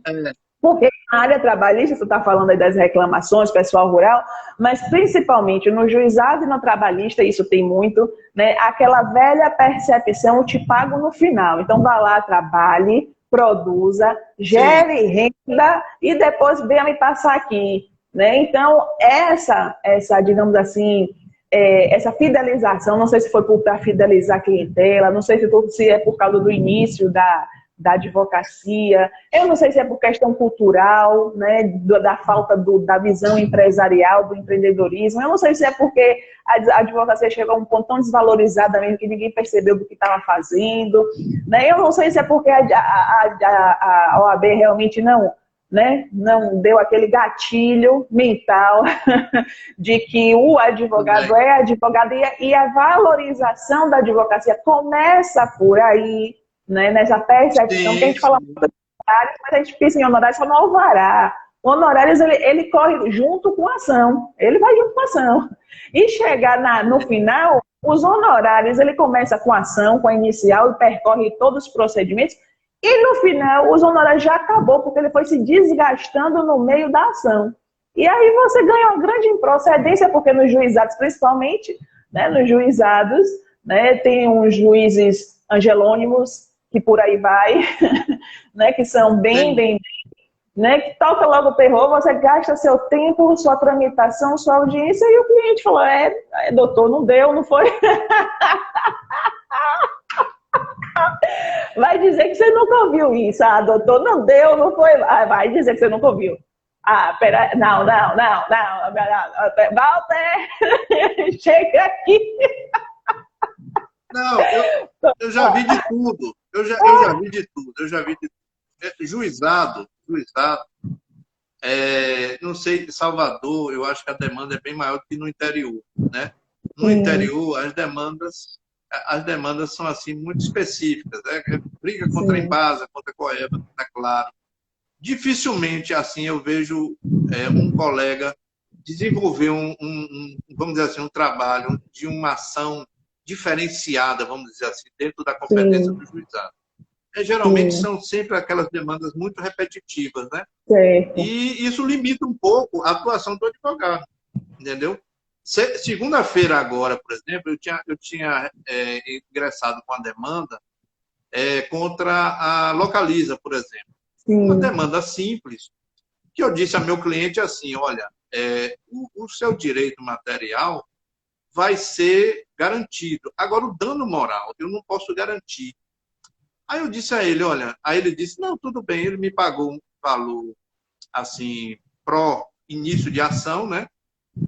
porque na área trabalhista, você está falando aí das reclamações, pessoal rural, mas principalmente no juizado e no trabalhista, isso tem muito, né? Aquela velha percepção, eu te pago no final. Então, vá lá, trabalhe, produza, gere renda e depois venha me passar aqui, né? Então, essa digamos assim, essa fidelização, não sei se foi para fidelizar a clientela, não sei se é por causa do início da advocacia, eu não sei se é por questão cultural, né, da falta da visão empresarial, do empreendedorismo, eu não sei se é porque a advocacia chegou a um ponto tão desvalorizada mesmo que ninguém percebeu do que estava fazendo, né, eu não sei se é porque a OAB realmente não deu aquele gatilho mental de que o advogado é advogado e a valorização da advocacia começa por aí, né, nessa percepção que a gente fala muito de honorários, mas a gente pensa em honorários só no alvará. O honorários, ele corre junto com a ação, ele vai junto com a ação. E chegar no final, os honorários, ele começa com a ação, com a inicial, e percorre todos os procedimentos, e no final, os honorários já acabou, porque ele foi se desgastando no meio da ação. E aí você ganha uma grande improcedência, porque nos juizados, principalmente, né, nos juizados, né, tem uns juízes angelônimos, que por aí vai, né, que são bem, né, que toca logo o terror, você gasta seu tempo, sua tramitação, sua audiência, e o cliente falou, doutor, não deu, não foi? Vai dizer que você nunca ouviu isso, doutor, não deu, não foi? Vai dizer que você nunca ouviu. Pera, não, Walter, chega aqui. Não, eu já vi de tudo. Eu já vi de tudo. Juizado, não sei, em Salvador, eu acho que a demanda é bem maior do que no interior, né? No interior, as demandas são assim muito específicas, né? Briga contra a Embasa, contra a Coeva, tá claro. Dificilmente assim eu vejo um colega desenvolver vamos dizer assim, um trabalho de uma ação diferenciada, vamos dizer assim, dentro da competência do juizado. Geralmente são sempre aquelas demandas muito repetitivas, né? Certo. E isso limita um pouco a atuação do advogado, entendeu? Segunda-feira agora, por exemplo, eu tinha ingressado com a demanda contra a Localiza, por exemplo. Uma demanda simples, que eu disse ao meu cliente assim, olha, o seu direito material vai ser garantido. Agora, o dano moral, eu não posso garantir. Aí eu disse a ele, olha, aí ele disse, não, tudo bem, ele me pagou um valor, assim, pró início de ação, né?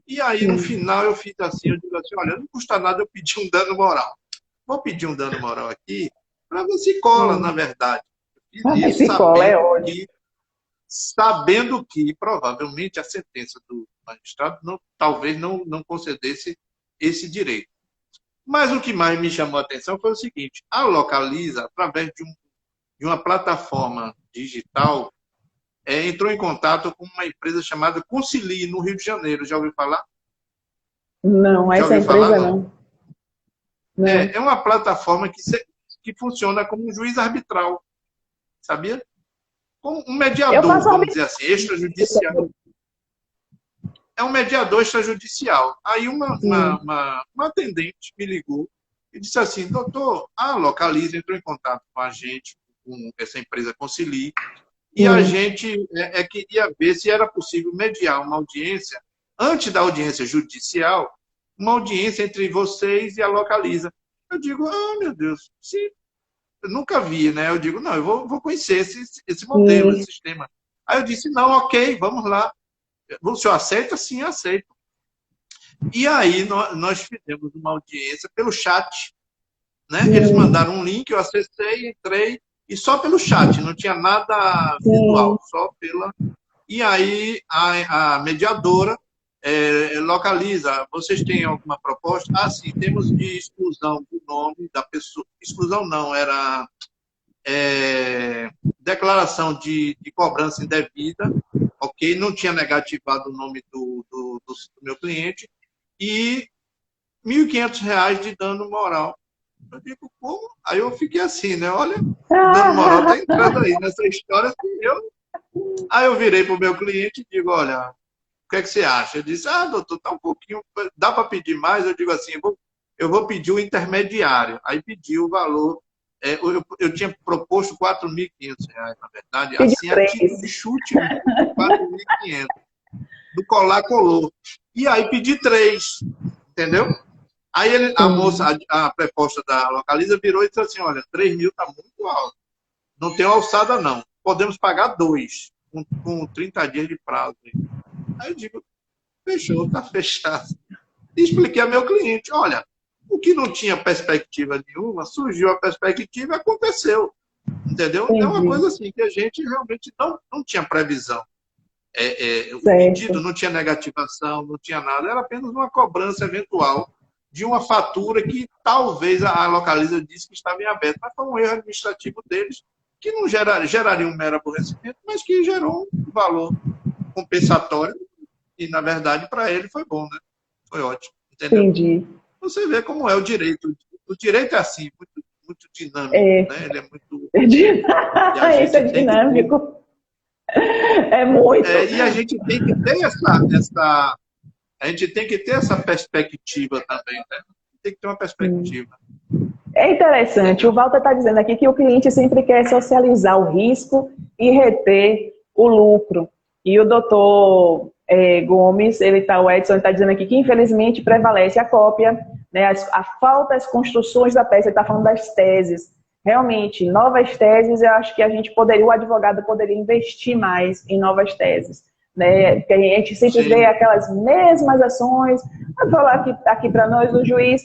E aí, no final, eu fiz assim, eu digo assim, olha, não custa nada eu pedir um dano moral. Vou pedir um dano moral aqui, para ver se cola, na verdade. Eu fiz isso sabendo que, provavelmente, a sentença do magistrado talvez não concedesse esse direito. Mas o que mais me chamou a atenção foi o seguinte, a Localiza, através de uma plataforma digital, entrou em contato com uma empresa chamada Concili, no Rio de Janeiro. Já ouviu falar? Não, essa empresa não. É uma plataforma que funciona como um juiz arbitral, sabia? Como um mediador, vamos dizer assim, extrajudicial. É um mediador extrajudicial. Aí uma atendente me ligou e disse assim, doutor, a Localiza entrou em contato com a gente, com essa empresa Concili, e a gente queria ver se era possível mediar uma audiência, antes da audiência judicial, uma audiência entre vocês e a Localiza. Eu digo, meu Deus, sim, eu nunca vi, né? Eu digo, não, eu vou conhecer esse modelo, esse sistema. Aí eu disse, não, ok, vamos lá. O senhor aceita? Sim, aceito. E aí nós fizemos uma audiência pelo chat, né? Eles mandaram um link, eu acessei, entrei, e só pelo chat, não tinha nada visual, só pela... E aí a mediadora Localiza, vocês têm alguma proposta? Ah, sim, temos de exclusão do nome da pessoa. Exclusão não, era declaração de cobrança indevida, ok? Não tinha negativado o nome do meu cliente, e R$ 1.500 de dano moral. Eu digo, como? Aí eu fiquei assim, né? Olha, o dano moral está entrando aí nessa história. Aí eu virei para o meu cliente e digo, olha, o que é que você acha? Ele disse, doutor, tá um pouquinho, dá para pedir mais? Eu digo assim, eu vou pedir o intermediário. Aí pedi o valor, eu tinha proposto R$ 4.500, na verdade, assim, a título de chute, R$ 4.500. Do colar colou. E aí pedi 3, entendeu? Aí a moça, a proposta da Localiza virou e disse assim, olha, 3.000 está muito alto. Não tem alçada, não. Podemos pagar 2, com 30 dias de prazo. Aí eu digo, fechou, está fechado. E expliquei ao meu cliente, olha, o que não tinha perspectiva nenhuma, surgiu a perspectiva e aconteceu. Entendeu? É uma coisa assim que a gente realmente não tinha previsão. O pedido não tinha negativação, não tinha nada, era apenas uma cobrança eventual de uma fatura que talvez a Localiza disse que estava em aberto, mas foi um erro administrativo deles, que não geraria um mero aborrecimento, mas que gerou um valor compensatório, e na verdade para ele foi bom, né? Foi ótimo, entendeu? Entendi. Você vê como é o direito. O direito é assim, muito dinâmico, né? Ele é muito... Isso é dinâmico. É muito. E a gente tem que ter a gente tem que ter essa perspectiva também, né? Tem que ter uma perspectiva. É interessante. O Walter está dizendo aqui que o cliente sempre quer socializar o risco e reter o lucro. E o doutor Gomes, o Edson está dizendo aqui que infelizmente prevalece a cópia, né? A falta das construções da peça. Ele está falando das teses. Realmente, novas teses, eu acho que o advogado poderia investir mais em novas teses, né? Porque a gente sempre vê aquelas mesmas ações. Vou falar aqui para nós, o juiz,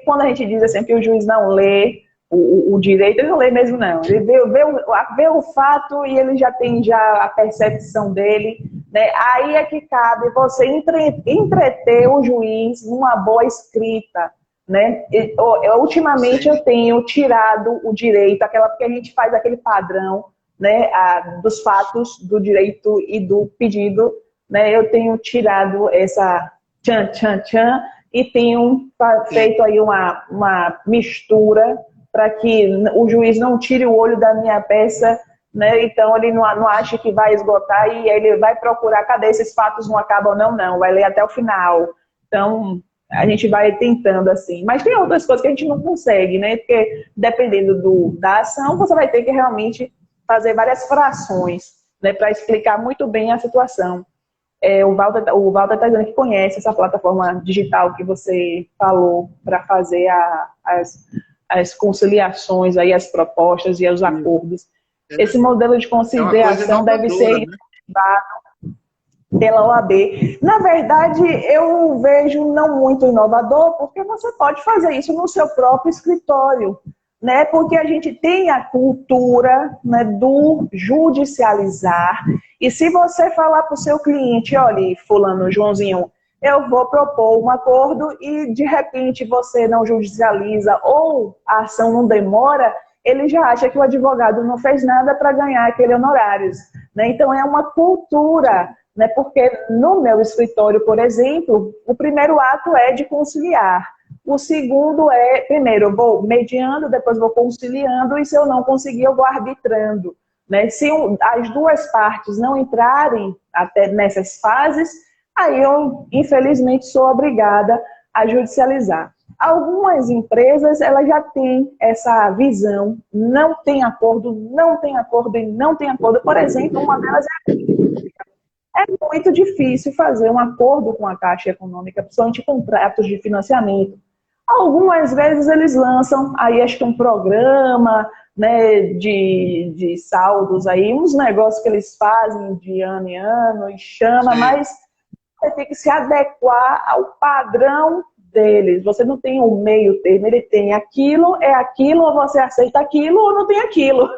quando a gente diz assim que o juiz não lê o direito, ele não lê mesmo não. Ele vê o fato e ele já tem a percepção dele, né? Aí é que cabe você entreter o juiz numa boa escrita, né? Ultimamente eu tenho tirado o direito, porque a gente faz aquele padrão, né, dos fatos, do direito e do pedido, né? Eu tenho tirado essa tchan e tenho feito aí uma mistura para que o juiz não tire o olho da minha peça, né? Então ele não acha que vai esgotar e ele vai procurar, cadê esses fatos, não acabam não, vai ler até o final. Então a gente vai tentando assim. Mas tem outras coisas que a gente não consegue, né? Porque dependendo da ação, você vai ter que realmente fazer várias frações, né, para explicar muito bem a situação. O Walter está dizendo que conhece essa plataforma digital que você falou para fazer as conciliações, aí, as propostas e os acordos. Esse modelo de conciliação deve ser incentivado pela OAB. Na verdade, eu vejo não muito inovador, porque você pode fazer isso no seu próprio escritório, né? Porque a gente tem a cultura, né, do judicializar. E se você falar para o seu cliente, olha, fulano, Joãozinho, eu vou propor um acordo e de repente você não judicializa ou a ação não demora, ele já acha que o advogado não fez nada para ganhar aquele honorários, né? Então é uma cultura, né? Porque no meu escritório, por exemplo, o primeiro ato é de conciliar. O segundo primeiro eu vou mediando, depois vou conciliando, e se eu não conseguir, eu vou arbitrando, né? Se as duas partes não entrarem até nessas fases, aí eu, infelizmente, sou obrigada a judicializar. Algumas empresas, elas já têm essa visão, não tem acordo, não tem acordo e não tem acordo. Por exemplo, uma delas é muito difícil fazer um acordo com a Caixa Econômica, principalmente contratos de financiamento. Algumas vezes eles lançam, aí acho que um programa, né, de saldos aí, uns negócios que eles fazem de ano em ano e chama, mas você tem que se adequar ao padrão deles. Você não tem um meio termo, ele tem aquilo, é aquilo, ou você aceita aquilo, ou não tem aquilo.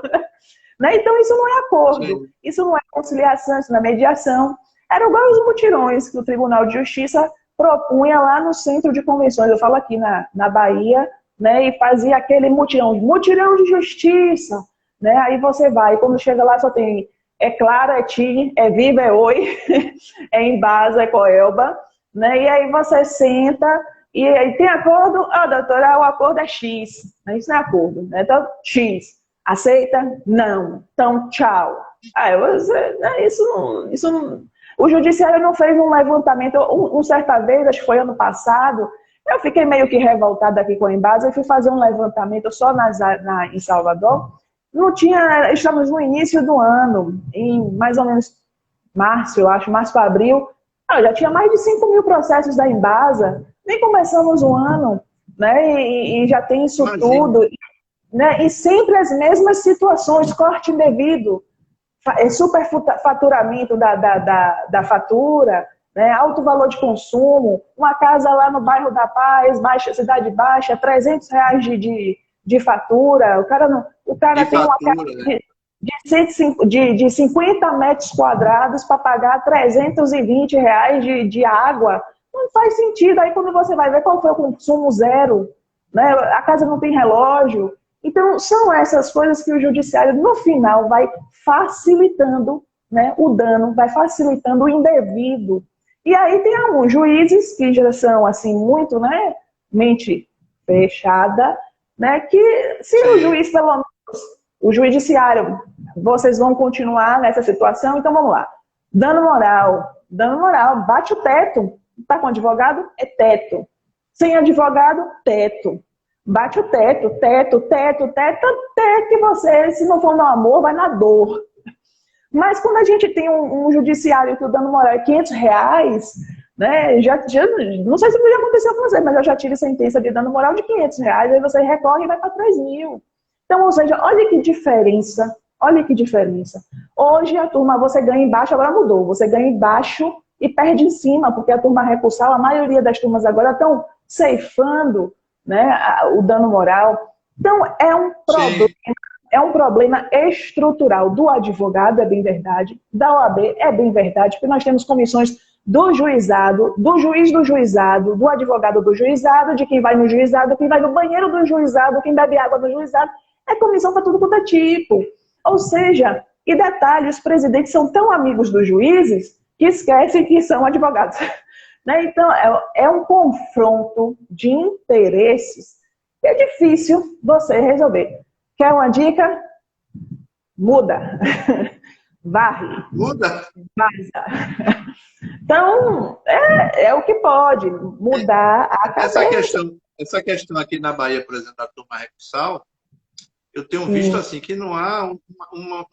Né? Então isso não é acordo, Sim. isso não é conciliação, isso não é mediação. Era igual os mutirões que o Tribunal de Justiça propunha lá no Centro de Convenções, eu falo aqui na Bahia, né, e fazia aquele mutirão de justiça, né, aí você vai, quando chega lá só tem é Clara, é TIM, é Viva, é Oi, é Embasa, é Coelba, né, e aí você senta, e aí tem acordo, doutora, o acordo é X, né, isso não é acordo, né, então X, aceita? Não, então tchau. Isso não... O judiciário não fez um levantamento, certa vez, acho que foi ano passado, eu fiquei meio que revoltada aqui com a Embasa, eu fui fazer um levantamento só em Salvador, não tinha, estamos no início do ano, em mais ou menos março, eu acho, março para abril, já tinha mais de 5 mil processos da Embasa, nem começamos o ano, né, e já tem isso tudo, né, e sempre as mesmas situações, corte indevido, superfaturamento da fatura, né, alto valor de consumo, uma casa lá no bairro da Paz, Cidade Baixa, R$300 de fatura, o cara tem uma casa de 50 metros quadrados para pagar R$320 de água, não faz sentido. Aí quando você vai ver qual foi o consumo zero, né, a casa não tem relógio. Então, são essas coisas que o judiciário, no final, vai facilitando, né, o dano, vai facilitando o indevido. E aí tem alguns juízes que já são, assim, muito, né, mente fechada, né, que se o juiz, pelo menos, o judiciário, vocês vão continuar nessa situação, então vamos lá. Dano moral, bate o teto. Está com advogado? É teto. Sem advogado? Teto. Bate o teto, até que você, se não for no amor, vai na dor. Mas quando a gente tem um judiciário que o dano moral é R$500, né, não sei se já aconteceu com você, mas eu já tive sentença de dano moral de R$500, aí você recorre e vai para 3 mil. Então, ou seja, olha que diferença, Hoje a turma, você ganha embaixo, agora mudou, você ganha embaixo e perde em cima, porque a turma recursal, a maioria das turmas agora estão ceifando, né, o dano moral. Então, é um problema estrutural do advogado, é bem verdade, da OAB, é bem verdade, porque nós temos comissões do juizado, do juiz do juizado, do advogado do juizado, de quem vai no juizado, quem vai no banheiro do juizado, quem bebe água do juizado, é comissão para tudo quanto é tipo. Ou seja, e detalhe, os presidentes são tão amigos dos juízes que esquecem que são advogados. Né? Então, é um confronto de interesses que é difícil você resolver. Quer uma dica? Muda. Varre. Muda. Vaza. Então, é o que pode mudar a cabeça. Essa questão aqui na Bahia, por exemplo, da turma recursal, eu tenho visto assim que não há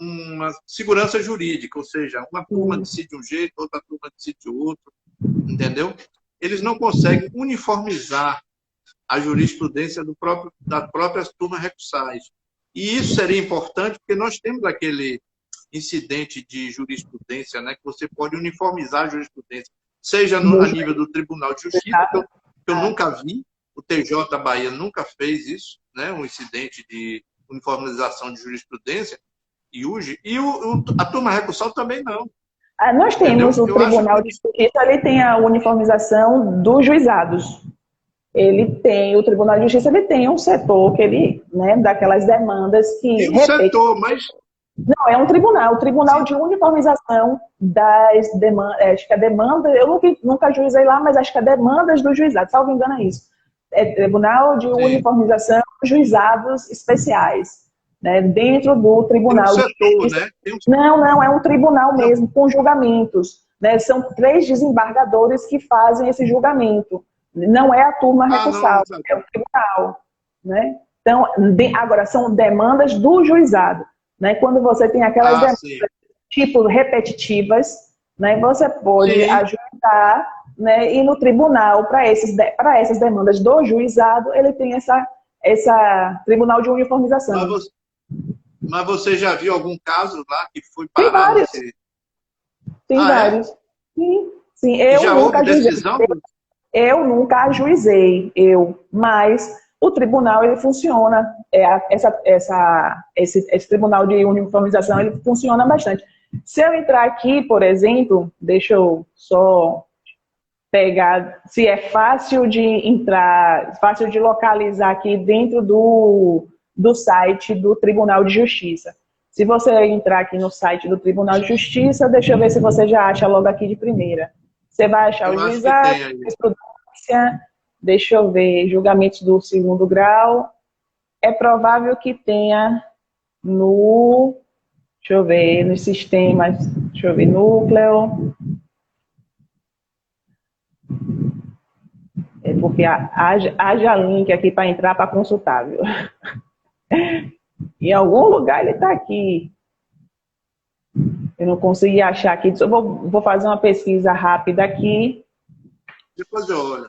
uma segurança jurídica, ou seja, uma turma decide um jeito, outra turma decide outro. Entendeu? Eles não conseguem uniformizar a jurisprudência das próprias turmas recursais. E isso seria importante porque nós temos aquele incidente de jurisprudência, né, que você pode uniformizar a jurisprudência, seja a nível do Tribunal de Justiça, que eu nunca vi, o TJ Bahia nunca fez isso, né, um incidente de uniformização de jurisprudência, e a turma recursal também não. Nós temos o Tribunal de Justiça, ele tem a uniformização dos juizados. O Tribunal de Justiça, ele tem um setor que ele, né, daquelas demandas que... Tem um setor, mas... Não, é um tribunal, o Tribunal de Uniformização das demandas, acho que a demanda, eu nunca juizei lá, mas acho que a demandas dos juizados, salvo engano é isso. É Tribunal de Uniformização dos Juizados Especiais. Né, dentro do tribunal. Tem um setor, né? Não, é um tribunal mesmo, com julgamentos. Né? São 3 desembargadores que fazem esse julgamento. Não é a turma Ah, não, recursal, não sabia. é o tribunal, né? Então, agora são demandas do juizado, né? Quando você tem aquelas Ah, demandas sim. tipo repetitivas, né? Você pode Sim, ajudar, né? E no tribunal para essas demandas do juizado, ele tem essa tribunal de mas uniformização. você, mas você já viu algum caso lá que foi Tem parar vários, nesse... tem Ah, é? vários. Sim, sim. E Eu já nunca houve ajuizei. decisão? Eu nunca ajuizei, mas o tribunal ele funciona, esse tribunal de uniformização ele funciona bastante. Se eu entrar aqui, por exemplo, deixa eu só pegar se é fácil de entrar, fácil de localizar aqui dentro do site do Tribunal de Justiça. Se você entrar aqui no site do Tribunal de Justiça, deixa eu ver se você já acha logo aqui de primeira. Você vai achar o Eu acho que juizado, tem aí. jurisprudência, deixa eu ver, julgamentos do segundo grau. É provável que tenha no, deixa eu ver, nos sistemas, deixa eu ver, núcleo, porque haja link aqui para entrar para consultar, viu? Em algum lugar ele está aqui. Eu não consegui achar aqui. Eu vou fazer uma pesquisa rápida aqui. Depois eu olho.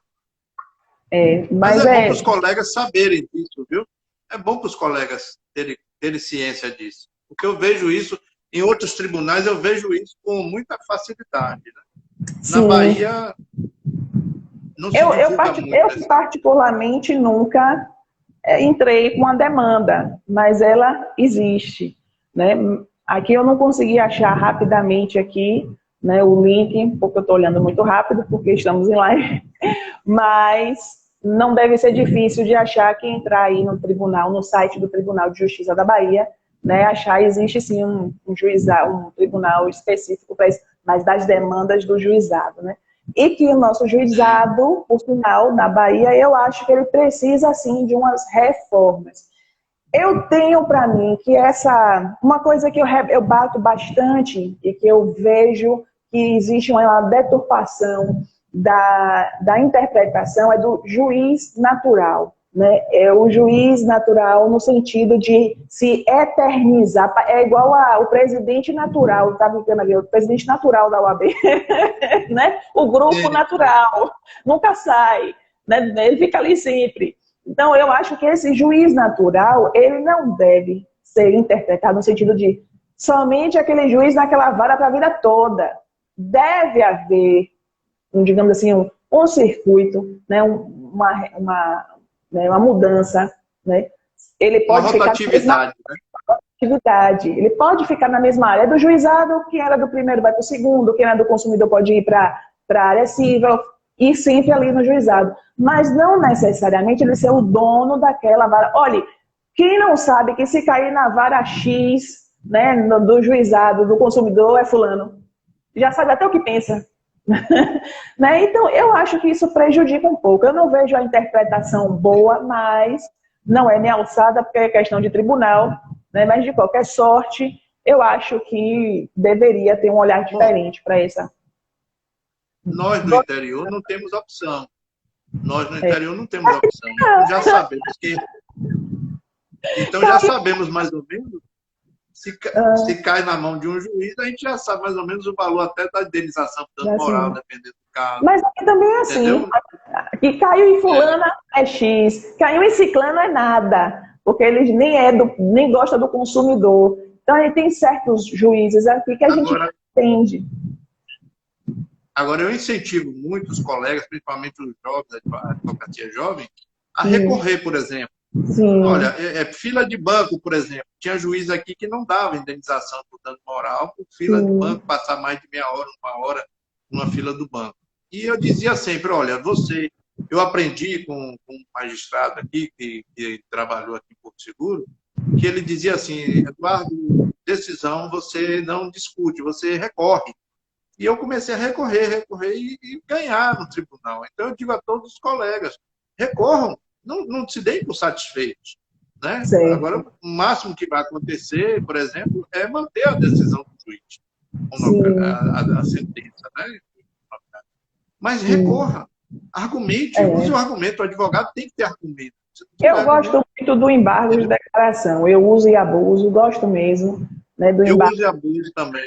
Mas Mas é bom para os colegas saberem disso, viu? É bom para os colegas terem ciência disso. Porque eu vejo isso, em outros tribunais, eu vejo isso com muita facilidade. Né? Na sim. Bahia, não se divulga muito Eu essa. particularmente nunca entrei com a demanda, mas ela existe, né? Aqui eu não consegui achar rapidamente aqui, né, o link, porque eu estou olhando muito rápido, porque estamos em live, mas não deve ser difícil de achar que entrar aí no tribunal, no site do Tribunal de Justiça da Bahia, né, achar existe sim um juizado, um tribunal específico para isso, mas das demandas do juizado, né? E que o nosso Sim. juizado, por final, na Bahia, eu acho que ele precisa, sim, de umas reformas. Eu tenho para mim que uma coisa que eu bato bastante e que eu vejo que existe uma deturpação da interpretação é do juiz natural. Né? É o juiz natural no sentido de se eternizar. É igual o presidente natural, tá brincando ali, o presidente natural da OAB, né? O grupo Sim. natural, nunca sai, né? Ele fica ali sempre. Então, eu acho que esse juiz natural, ele não deve ser interpretado no sentido de somente aquele juiz naquela vara para a vida toda. Deve haver, digamos assim, um circuito, né, uma mudança. Né? Ele Uma pode ficar na mesma rotatividade, né? atividade, ele pode ficar na mesma área do juizado, quem era do primeiro vai para o segundo, quem era do consumidor pode ir para a área civil, e sempre ali no juizado. Mas não necessariamente ele ser o dono daquela vara. Olha, quem não sabe que se cair na vara X, né, do juizado, do consumidor, é fulano. Já sabe até o que pensa. Né? Então, eu acho que isso prejudica um pouco. Eu não vejo a interpretação boa, mas não é minha alçada, porque é questão de tribunal. Né? Mas, de qualquer sorte, eu acho que deveria ter um olhar Bom, diferente para essa. nós no interior não temos opção. Nós no interior não temos opção. Então já sabemos então já sabemos mais ou menos se cai na mão de um juiz, a gente já sabe mais ou menos o valor até da indenização por dano moral, Assim, dependendo do caso. mas aqui também é assim. Entendeu? Que caiu em É. fulana é X, caiu em ciclano é nada, porque eles nem gostam do consumidor. Então, aí tem certos juízes aqui que a gente Agora, entende. agora, eu incentivo muito os colegas, principalmente os jovens, a advocacia jovem, a Sim, recorrer, por exemplo. Olha, sim, fila de banco, por exemplo. Tinha juiz aqui que não dava indenização por dano moral por fila de sim, banco, passar mais de meia hora, uma hora, numa fila do banco. E eu dizia sempre, olha, eu aprendi com um magistrado aqui, que trabalhou aqui em Porto Seguro, que ele dizia assim, Eduardo, decisão você não discute, você recorre. E eu comecei a recorrer e ganhar no tribunal. Então, eu digo a todos os colegas, recorram, não se deem por satisfeitos. Né? Agora, certo. o máximo que vai acontecer, por exemplo, é manter a decisão do juiz, Sim, a sentença. Né? Mas sim. recorra. Argumente, use o argumento. O advogado tem que ter argumento. Eu gosto muito do embargo de declaração. Eu uso e abuso, gosto mesmo, né, do embargo. Eu uso e abuso também.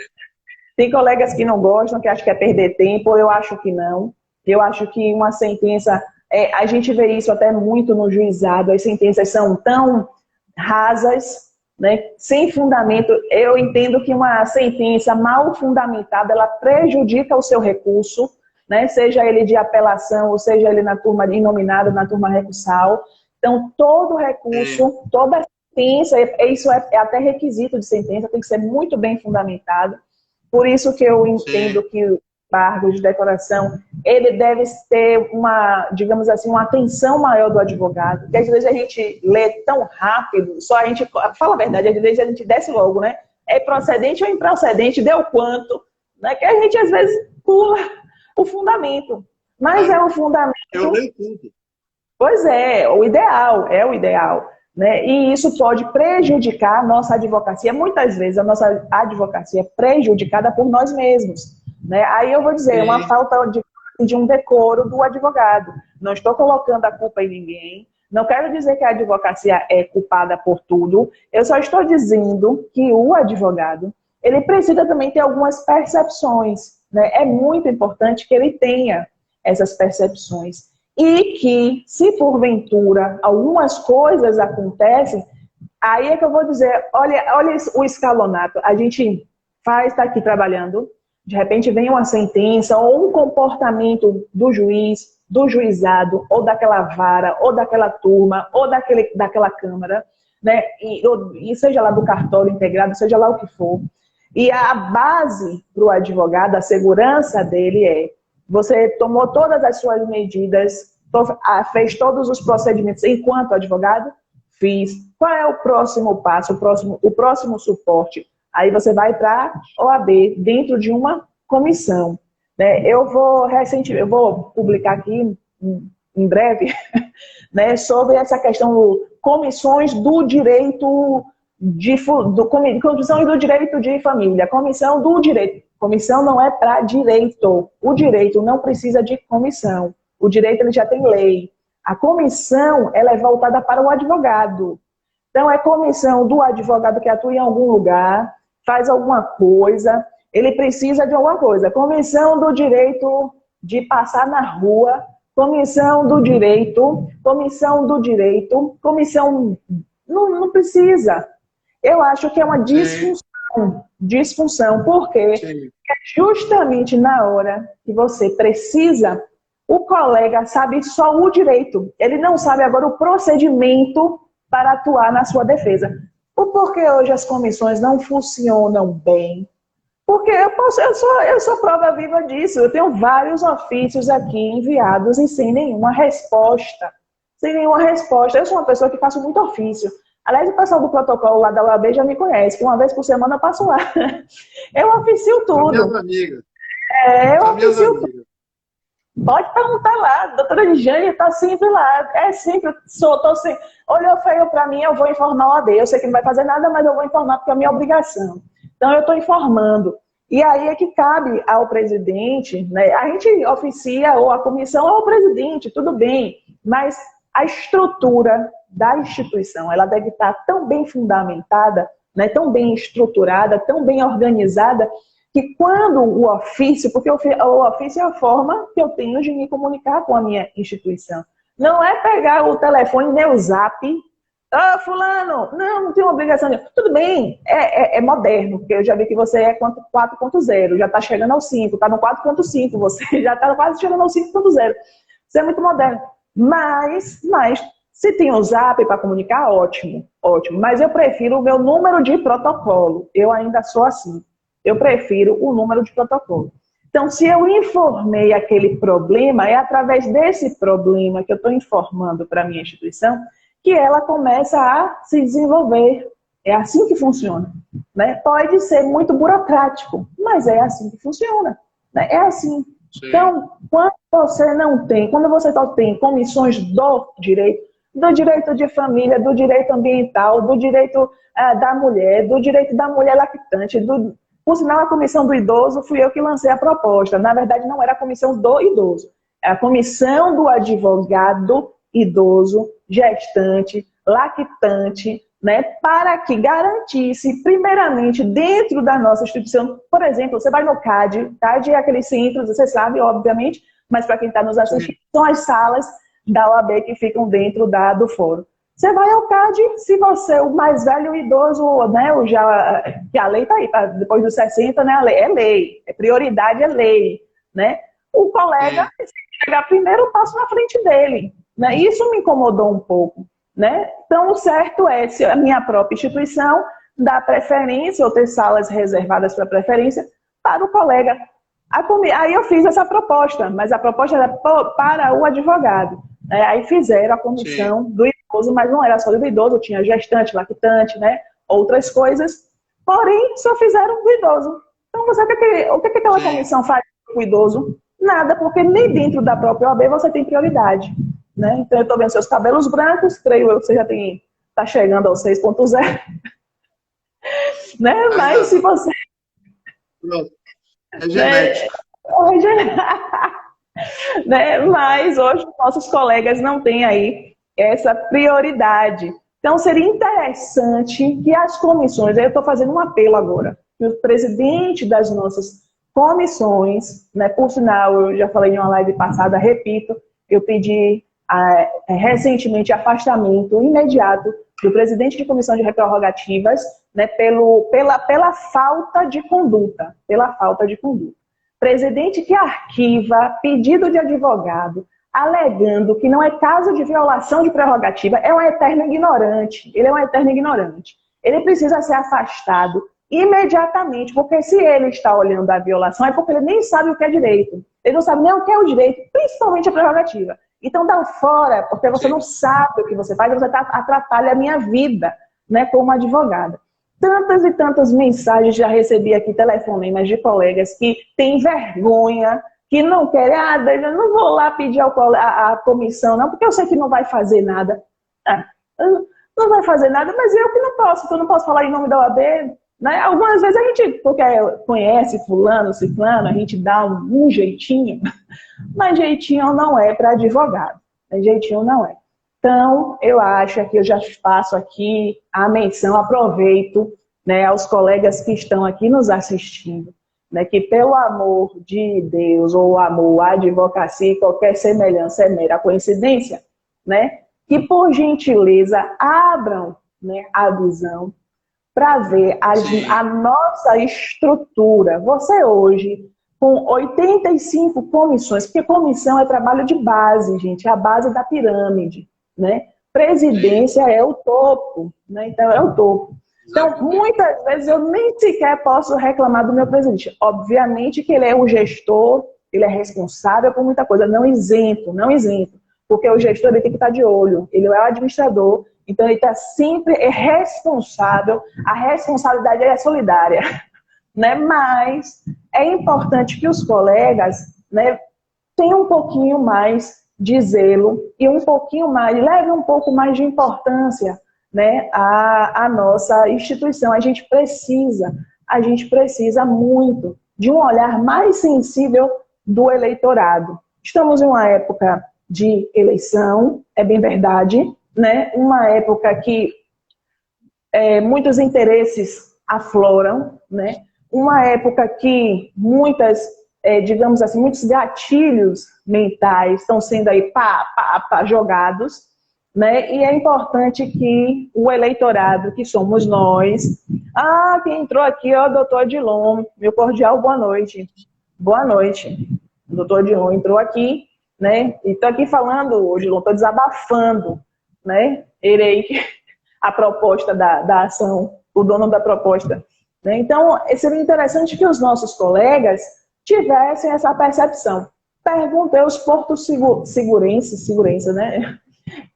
Tem colegas que não gostam, que acham que é perder tempo. Eu acho que não. Eu acho que uma sentença... a gente vê isso até muito no juizado. As sentenças são tão rasas, né, sem fundamento. Eu entendo que uma sentença mal fundamentada, ela prejudica o seu recurso, né, seja ele de apelação, ou seja ele na turma inominada, na turma recursal. Então, todo recurso, toda sentença, isso é até requisito de sentença, tem que ser muito bem fundamentado. Por isso que eu entendo que o embargo de declaração, ele deve ter uma, digamos assim, uma atenção maior do advogado, porque às vezes a gente lê tão rápido, só a gente, fala a verdade, às vezes a gente desce logo, né? É procedente ou improcedente, deu quanto, né? Que a gente às vezes pula o fundamento, mas é o fundamento... Eu leio tudo. Pois é o ideal, né? E isso pode prejudicar a nossa advocacia. Muitas vezes a nossa advocacia é prejudicada por nós mesmos, né? Aí eu vou dizer, uma falta de um decoro do advogado. Não estou colocando a culpa em ninguém, não quero dizer que a advocacia é culpada por tudo, eu só estou dizendo que o advogado, ele precisa também ter algumas percepções, né? É muito importante que ele tenha essas percepções. E que, se porventura algumas coisas acontecem, aí é que eu vou dizer, olha o escalonato. A gente está aqui trabalhando, de repente vem uma sentença ou um comportamento do juiz, do juizado, ou daquela vara, ou daquela turma, ou daquela câmara, né? E seja lá do cartório integrado, seja lá o que for. E a base para o advogado, a segurança dele você tomou todas as suas medidas, fez todos os procedimentos enquanto advogado? Fiz. Qual é o próximo passo, o próximo suporte? Aí você vai para a OAB, dentro de uma comissão, né? Eu vou publicar aqui, em breve, né, sobre essa questão de comissões do direito comissão do direito de família, comissão do direito. Comissão não é para direito. O direito não precisa de comissão. O direito ele já tem lei. A comissão ela é voltada para o advogado. Então, é comissão do advogado que atua em algum lugar, faz alguma coisa, ele precisa de alguma coisa. Comissão do direito de passar na rua, comissão do direito, não precisa. Eu acho que é uma disfunção, porque é justamente na hora que você precisa, o colega sabe só o direito, ele não sabe agora o procedimento para atuar na sua defesa. O porquê hoje as comissões não funcionam bem? Porque eu sou prova viva disso. Eu tenho vários ofícios aqui enviados e sem nenhuma resposta. Eu sou uma pessoa que faço muito ofício. Aliás, o pessoal do protocolo lá da OAB já me conhece, que uma vez por semana eu passo lá. Eu oficio tudo. Minhas amigas. Eu oficio tudo. Pode perguntar lá, a doutora Ligiane está sempre lá. Estou sempre. Olhou feio para mim, eu vou informar a OAB. Eu sei que não vai fazer nada, mas eu vou informar porque é a minha obrigação. Então, eu estou informando. E aí é que cabe ao presidente, né? A gente oficia, ou a comissão, ou o presidente, tudo bem. Mas a estrutura da instituição, ela deve estar tão bem fundamentada, né? Tão bem estruturada, tão bem organizada, que quando o ofício, porque o ofício é a forma que eu tenho de me comunicar com a minha instituição. Não é pegar o telefone, nem o zap, fulano, não tem uma obrigação de... Tudo bem, é moderno, porque eu já vi que você é 4.0, já está chegando ao 5, está no 4.5, você já está quase chegando ao 5.0. Você é muito moderno. Mas se tem o zap para comunicar, ótimo. Mas eu prefiro o meu número de protocolo. Eu ainda sou assim. Eu prefiro o número de protocolo. Então, se eu informei aquele problema, é através desse problema que eu estou informando para a minha instituição que ela começa a se desenvolver. É assim que funciona, né? Pode ser muito burocrático, mas é assim que funciona, né? É assim. Sim. Então, quando você só tem comissões do direito de família, do direito ambiental, do direito da mulher, do direito da mulher lactante, por sinal, a comissão do idoso fui eu que lancei a proposta. Na verdade, não era a comissão do idoso, a comissão do advogado idoso, gestante, lactante, né, para que garantisse, primeiramente, dentro da nossa instituição, por exemplo, você vai no CAD, CAD é aquele centro, você sabe, obviamente, mas para quem está nos assistindo, são as salas da OAB que ficam dentro do fórum. Você vai ao CAD, se você, o mais velho, o idoso, né, que a lei está aí, depois dos 60, né, a lei é lei, é prioridade, é lei, né? O colega chegar primeiro, passo na frente dele, né? Isso me incomodou um pouco, né? Então, o certo é, se a minha própria instituição dá preferência, ou ter salas reservadas para preferência, para o colega. Aí eu fiz essa proposta, mas a proposta era para o advogado. Aí fizeram a comissão do idoso, mas não era só do idoso, tinha gestante, lactante, né? Outras coisas, porém, só fizeram do idoso. Então, o que aquela comissão faz com o idoso? Nada, porque nem dentro da própria OAB você tem prioridade. Né? Então, eu estou vendo seus cabelos brancos, creio eu que você já está chegando ao 6.0. Né? Mas se você... Pronto. É genético. Né? Mas hoje nossos colegas não têm aí essa prioridade. Então, seria interessante que as comissões, eu estou fazendo um apelo agora, que o presidente das nossas comissões, né, por sinal, eu já falei em uma live passada, repito, eu pedi recentemente afastamento imediato do presidente de comissão de reprerrogativas, né, pela falta de conduta, Presidente que arquiva pedido de advogado, alegando que não é caso de violação de prerrogativa, é um eterno ignorante. Ele é um eterno ignorante. Ele precisa ser afastado imediatamente, porque se ele está olhando a violação, é porque ele nem sabe o que é direito. Ele não sabe nem o que é o direito, principalmente a prerrogativa. Então, dá fora, porque você não sabe o que você faz, você atrapalha a minha vida, né, como advogada. Tantas e tantas mensagens já recebi aqui, telefonemas de colegas que têm vergonha, que não querem, eu não vou lá pedir a comissão, não, porque eu sei que não vai fazer nada. Não vai fazer nada, mas eu que não posso, então eu não posso falar em nome da OAB. Né? Algumas vezes a gente, porque conhece fulano, ciclano, a gente dá um jeitinho, mas jeitinho não é para advogado. Jeitinho não é. Então, eu acho que eu já faço aqui a menção, aproveito, né, aos colegas que estão aqui nos assistindo, né, que pelo amor de Deus, ou amor à advocacia, qualquer semelhança é mera coincidência, né, que por gentileza abram, né, a visão para ver a nossa estrutura. Você hoje, com 85 comissões, porque comissão é trabalho de base, gente, é a base da pirâmide. Né? Presidência é o topo, né? Então é o topo. Então, muitas vezes eu nem sequer posso reclamar do meu presidente. Obviamente que ele é o gestor, ele é responsável por muita coisa, não isento, porque o gestor ele tem que estar de olho, ele é o administrador, então ele está sempre responsável, a responsabilidade é solidária, né? Mas é importante que os colegas, né, tenham um pouquinho mais de zelo e um pouquinho mais, leve um pouco mais de importância, né, à nossa instituição. A gente precisa muito de um olhar mais sensível do eleitorado. Estamos em uma época de eleição, é bem verdade, né, uma época que muitos interesses afloram, né, uma época que digamos assim, muitos gatilhos mentais estão sendo aí jogados, né? E é importante que o eleitorado, que somos nós... quem entrou aqui é o doutor Adilon, meu cordial boa noite. Boa noite. O doutor Adilon entrou aqui, né? E estou aqui falando, Adilon, estou desabafando, né? Ele aí, a proposta da ação, o dono da proposta. Né? Então, seria interessante que os nossos colegas tivessem essa percepção. Perguntei aos portos segurança, né?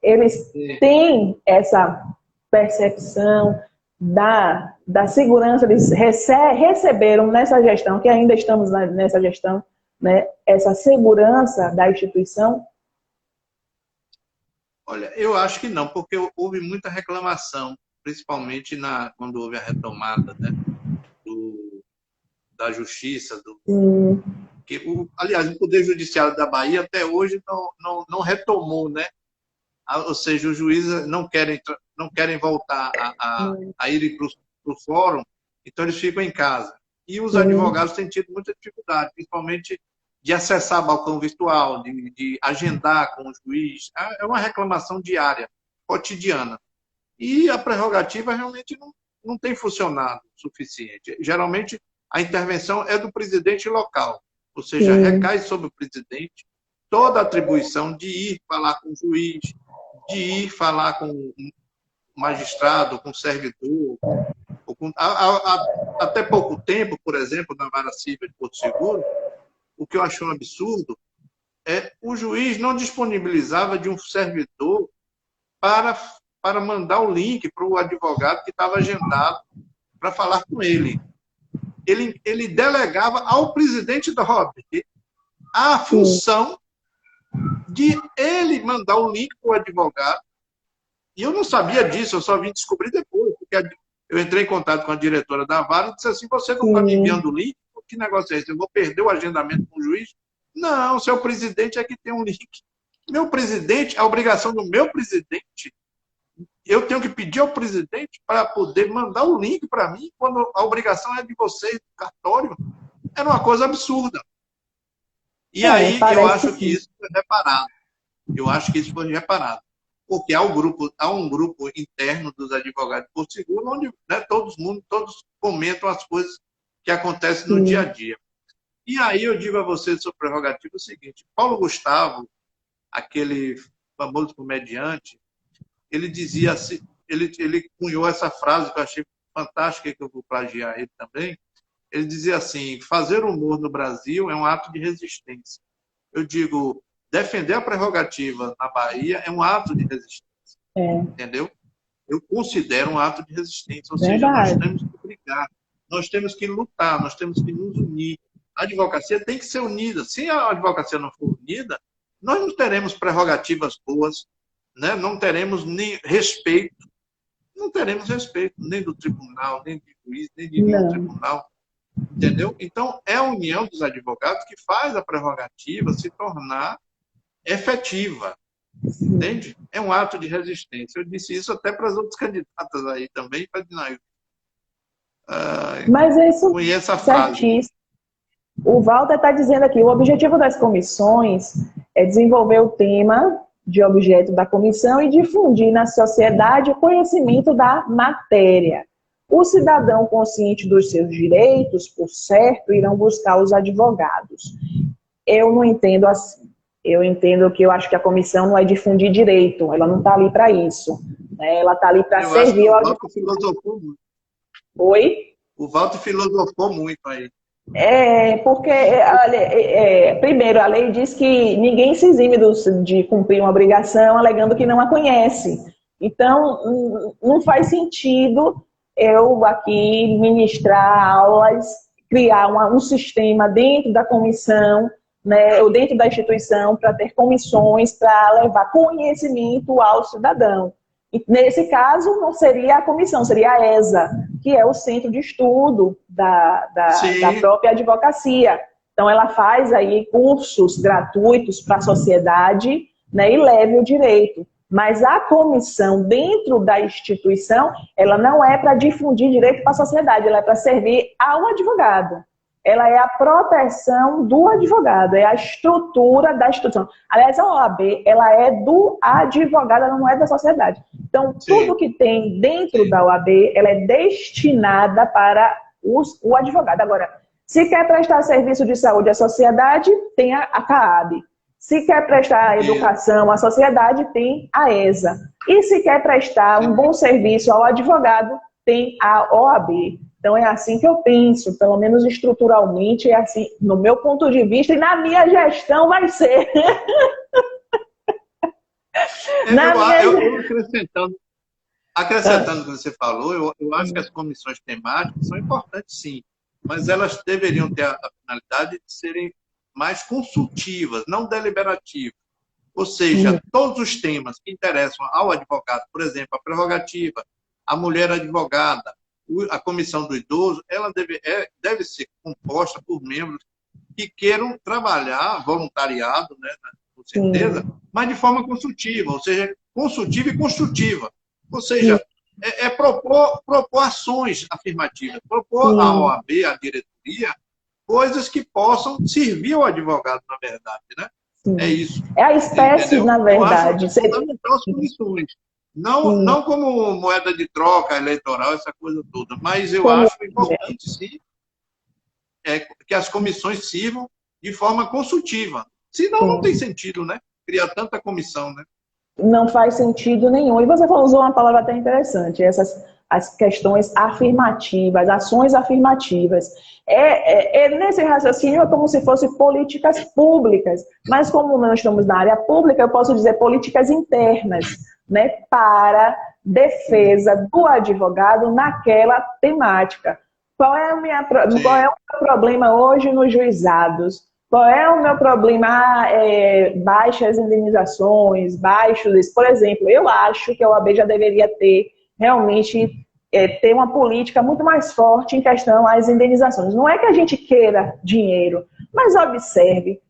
Eles têm essa percepção da segurança, eles receberam nessa gestão, que ainda estamos nessa gestão, né? Essa segurança da instituição? Olha, eu acho que não, porque houve muita reclamação, principalmente quando houve a retomada, né, da justiça, aliás, o Poder Judiciário da Bahia até hoje não retomou, né? Ou seja, os juízes não querem voltar a ir para o fórum, então eles ficam em casa. E os advogados têm tido muita dificuldade, principalmente de acessar balcão virtual, de agendar com o juiz. É uma reclamação diária, cotidiana. E a prerrogativa realmente não tem funcionado o suficiente. Geralmente, a intervenção é do presidente local, ou seja, recai sobre o presidente toda a atribuição de ir falar com o juiz, de ir falar com o magistrado, com o servidor. Até pouco tempo, por exemplo, na Vara Civil de Porto Seguro, o que eu achei um absurdo é o juiz não disponibilizava de um servidor para mandar o link para o advogado que estava agendado para falar com ele. Ele delegava ao presidente da OAB a função de ele mandar o link para o advogado. E eu não sabia disso, eu só vim descobrir depois, porque eu entrei em contato com a diretora da Vara e disse assim, você não está me enviando o link? Que negócio é esse? Eu vou perder o agendamento com o juiz? Não, seu presidente é que tem um link. Meu presidente, a obrigação do meu presidente, eu tenho que pedir ao presidente para poder mandar o link para mim, quando a obrigação é de vocês, do cartório. Era uma coisa absurda. E aí eu acho que isso foi reparado. Eu acho que isso foi reparado. Porque há um grupo interno dos advogados de Porto Seguro, onde, né, todos comentam as coisas que acontecem no dia a dia. E aí eu digo a vocês sobre prerrogativa o seguinte: Paulo Gustavo, aquele famoso comediante, ele dizia assim, ele cunhou essa frase que eu achei fantástica, que eu vou plagiar ele também. Ele dizia assim: fazer humor no Brasil é um ato de resistência. Eu digo, defender a prerrogativa na Bahia é um ato de resistência. Entendeu? Eu considero um ato de resistência. Ou seja, nós temos que brigar, nós temos que lutar, nós temos que nos unir. A advocacia tem que ser unida. Se a advocacia não for unida, nós não teremos prerrogativas boas, né? Não teremos nem respeito. Não teremos respeito nem do tribunal, nem do juiz, nem de nenhum tribunal. Entendeu? Então, é a união dos advogados que faz a prerrogativa se tornar efetiva. Entende? É um ato de resistência. Eu disse isso até para as outras candidatas aí também, para dizer, mas isso conheço a frase. Certíssimo. O Walter está dizendo aqui, o objetivo das comissões é desenvolver o tema de objeto da comissão e difundir na sociedade o conhecimento da matéria. O cidadão consciente dos seus direitos, por certo, irão buscar os advogados. Eu não entendo assim. Eu entendo que eu acho que a comissão não é difundir direito, ela não está ali para isso. Né? Ela está ali para servir ao advogado. Filosofou muito. Oi? O Walter filosofou muito aí. Porque, primeiro, a lei diz que ninguém se exime de cumprir uma obrigação alegando que não a conhece. Então, não faz sentido eu aqui ministrar aulas, criar um sistema dentro da comissão, né, ou dentro da instituição, para ter comissões para levar conhecimento ao cidadão. E, nesse caso, não seria a comissão, seria a ESA, que é o centro de estudo da própria advocacia. Então, ela faz aí cursos gratuitos para a sociedade, né, e leve o direito. Mas a comissão, dentro da instituição, ela não é para difundir direito para a sociedade, ela é para servir ao advogado. Ela é a proteção do advogado, é a estrutura da instituição. Aliás, a OAB, ela é do advogado, ela não é da sociedade. Então, tudo que tem dentro da OAB, ela é destinada para o advogado. Agora, se quer prestar serviço de saúde à sociedade, tem a CAAB. Se quer prestar educação à sociedade, tem a ESA. E se quer prestar um bom serviço ao advogado, tem a OAB. Então, é assim que eu penso, pelo menos estruturalmente, é assim, no meu ponto de vista, e na minha gestão vai ser. Acrescentando o que você falou, eu acho que as comissões temáticas são importantes, sim, mas elas deveriam ter a finalidade de serem mais consultivas, não deliberativas. Ou seja, todos os temas que interessam ao advogado, por exemplo, a prerrogativa, a mulher advogada, a comissão do idoso, ela deve ser composta por membros que queiram trabalhar, voluntariado, né, com certeza, mas de forma consultiva, ou seja, consultiva e construtiva. Ou seja, propor ações afirmativas, propor à OAB, à diretoria, coisas que possam servir ao advogado, na verdade, né? É isso. É a espécie, entendeu? na verdade. Eu acho fundamental as comissões. Não como moeda de troca eleitoral, essa coisa toda, mas eu acho importante, sim, que as comissões sirvam de forma consultiva. Senão, não tem sentido, né? Criar tanta comissão, né? Não faz sentido nenhum. E você usou uma palavra até interessante, as questões afirmativas, ações afirmativas. Nesse raciocínio é como se fossem políticas públicas, mas como nós estamos na área pública, eu posso dizer políticas internas, né, para defesa do advogado naquela temática. Qual é o meu problema hoje nos juizados? Qual é o meu problema? Baixas indenizações, baixos... Por exemplo, eu acho que a OAB já deveria ter realmente ter uma política muito mais forte em questão às indenizações. Não é que a gente queira dinheiro, mas observe,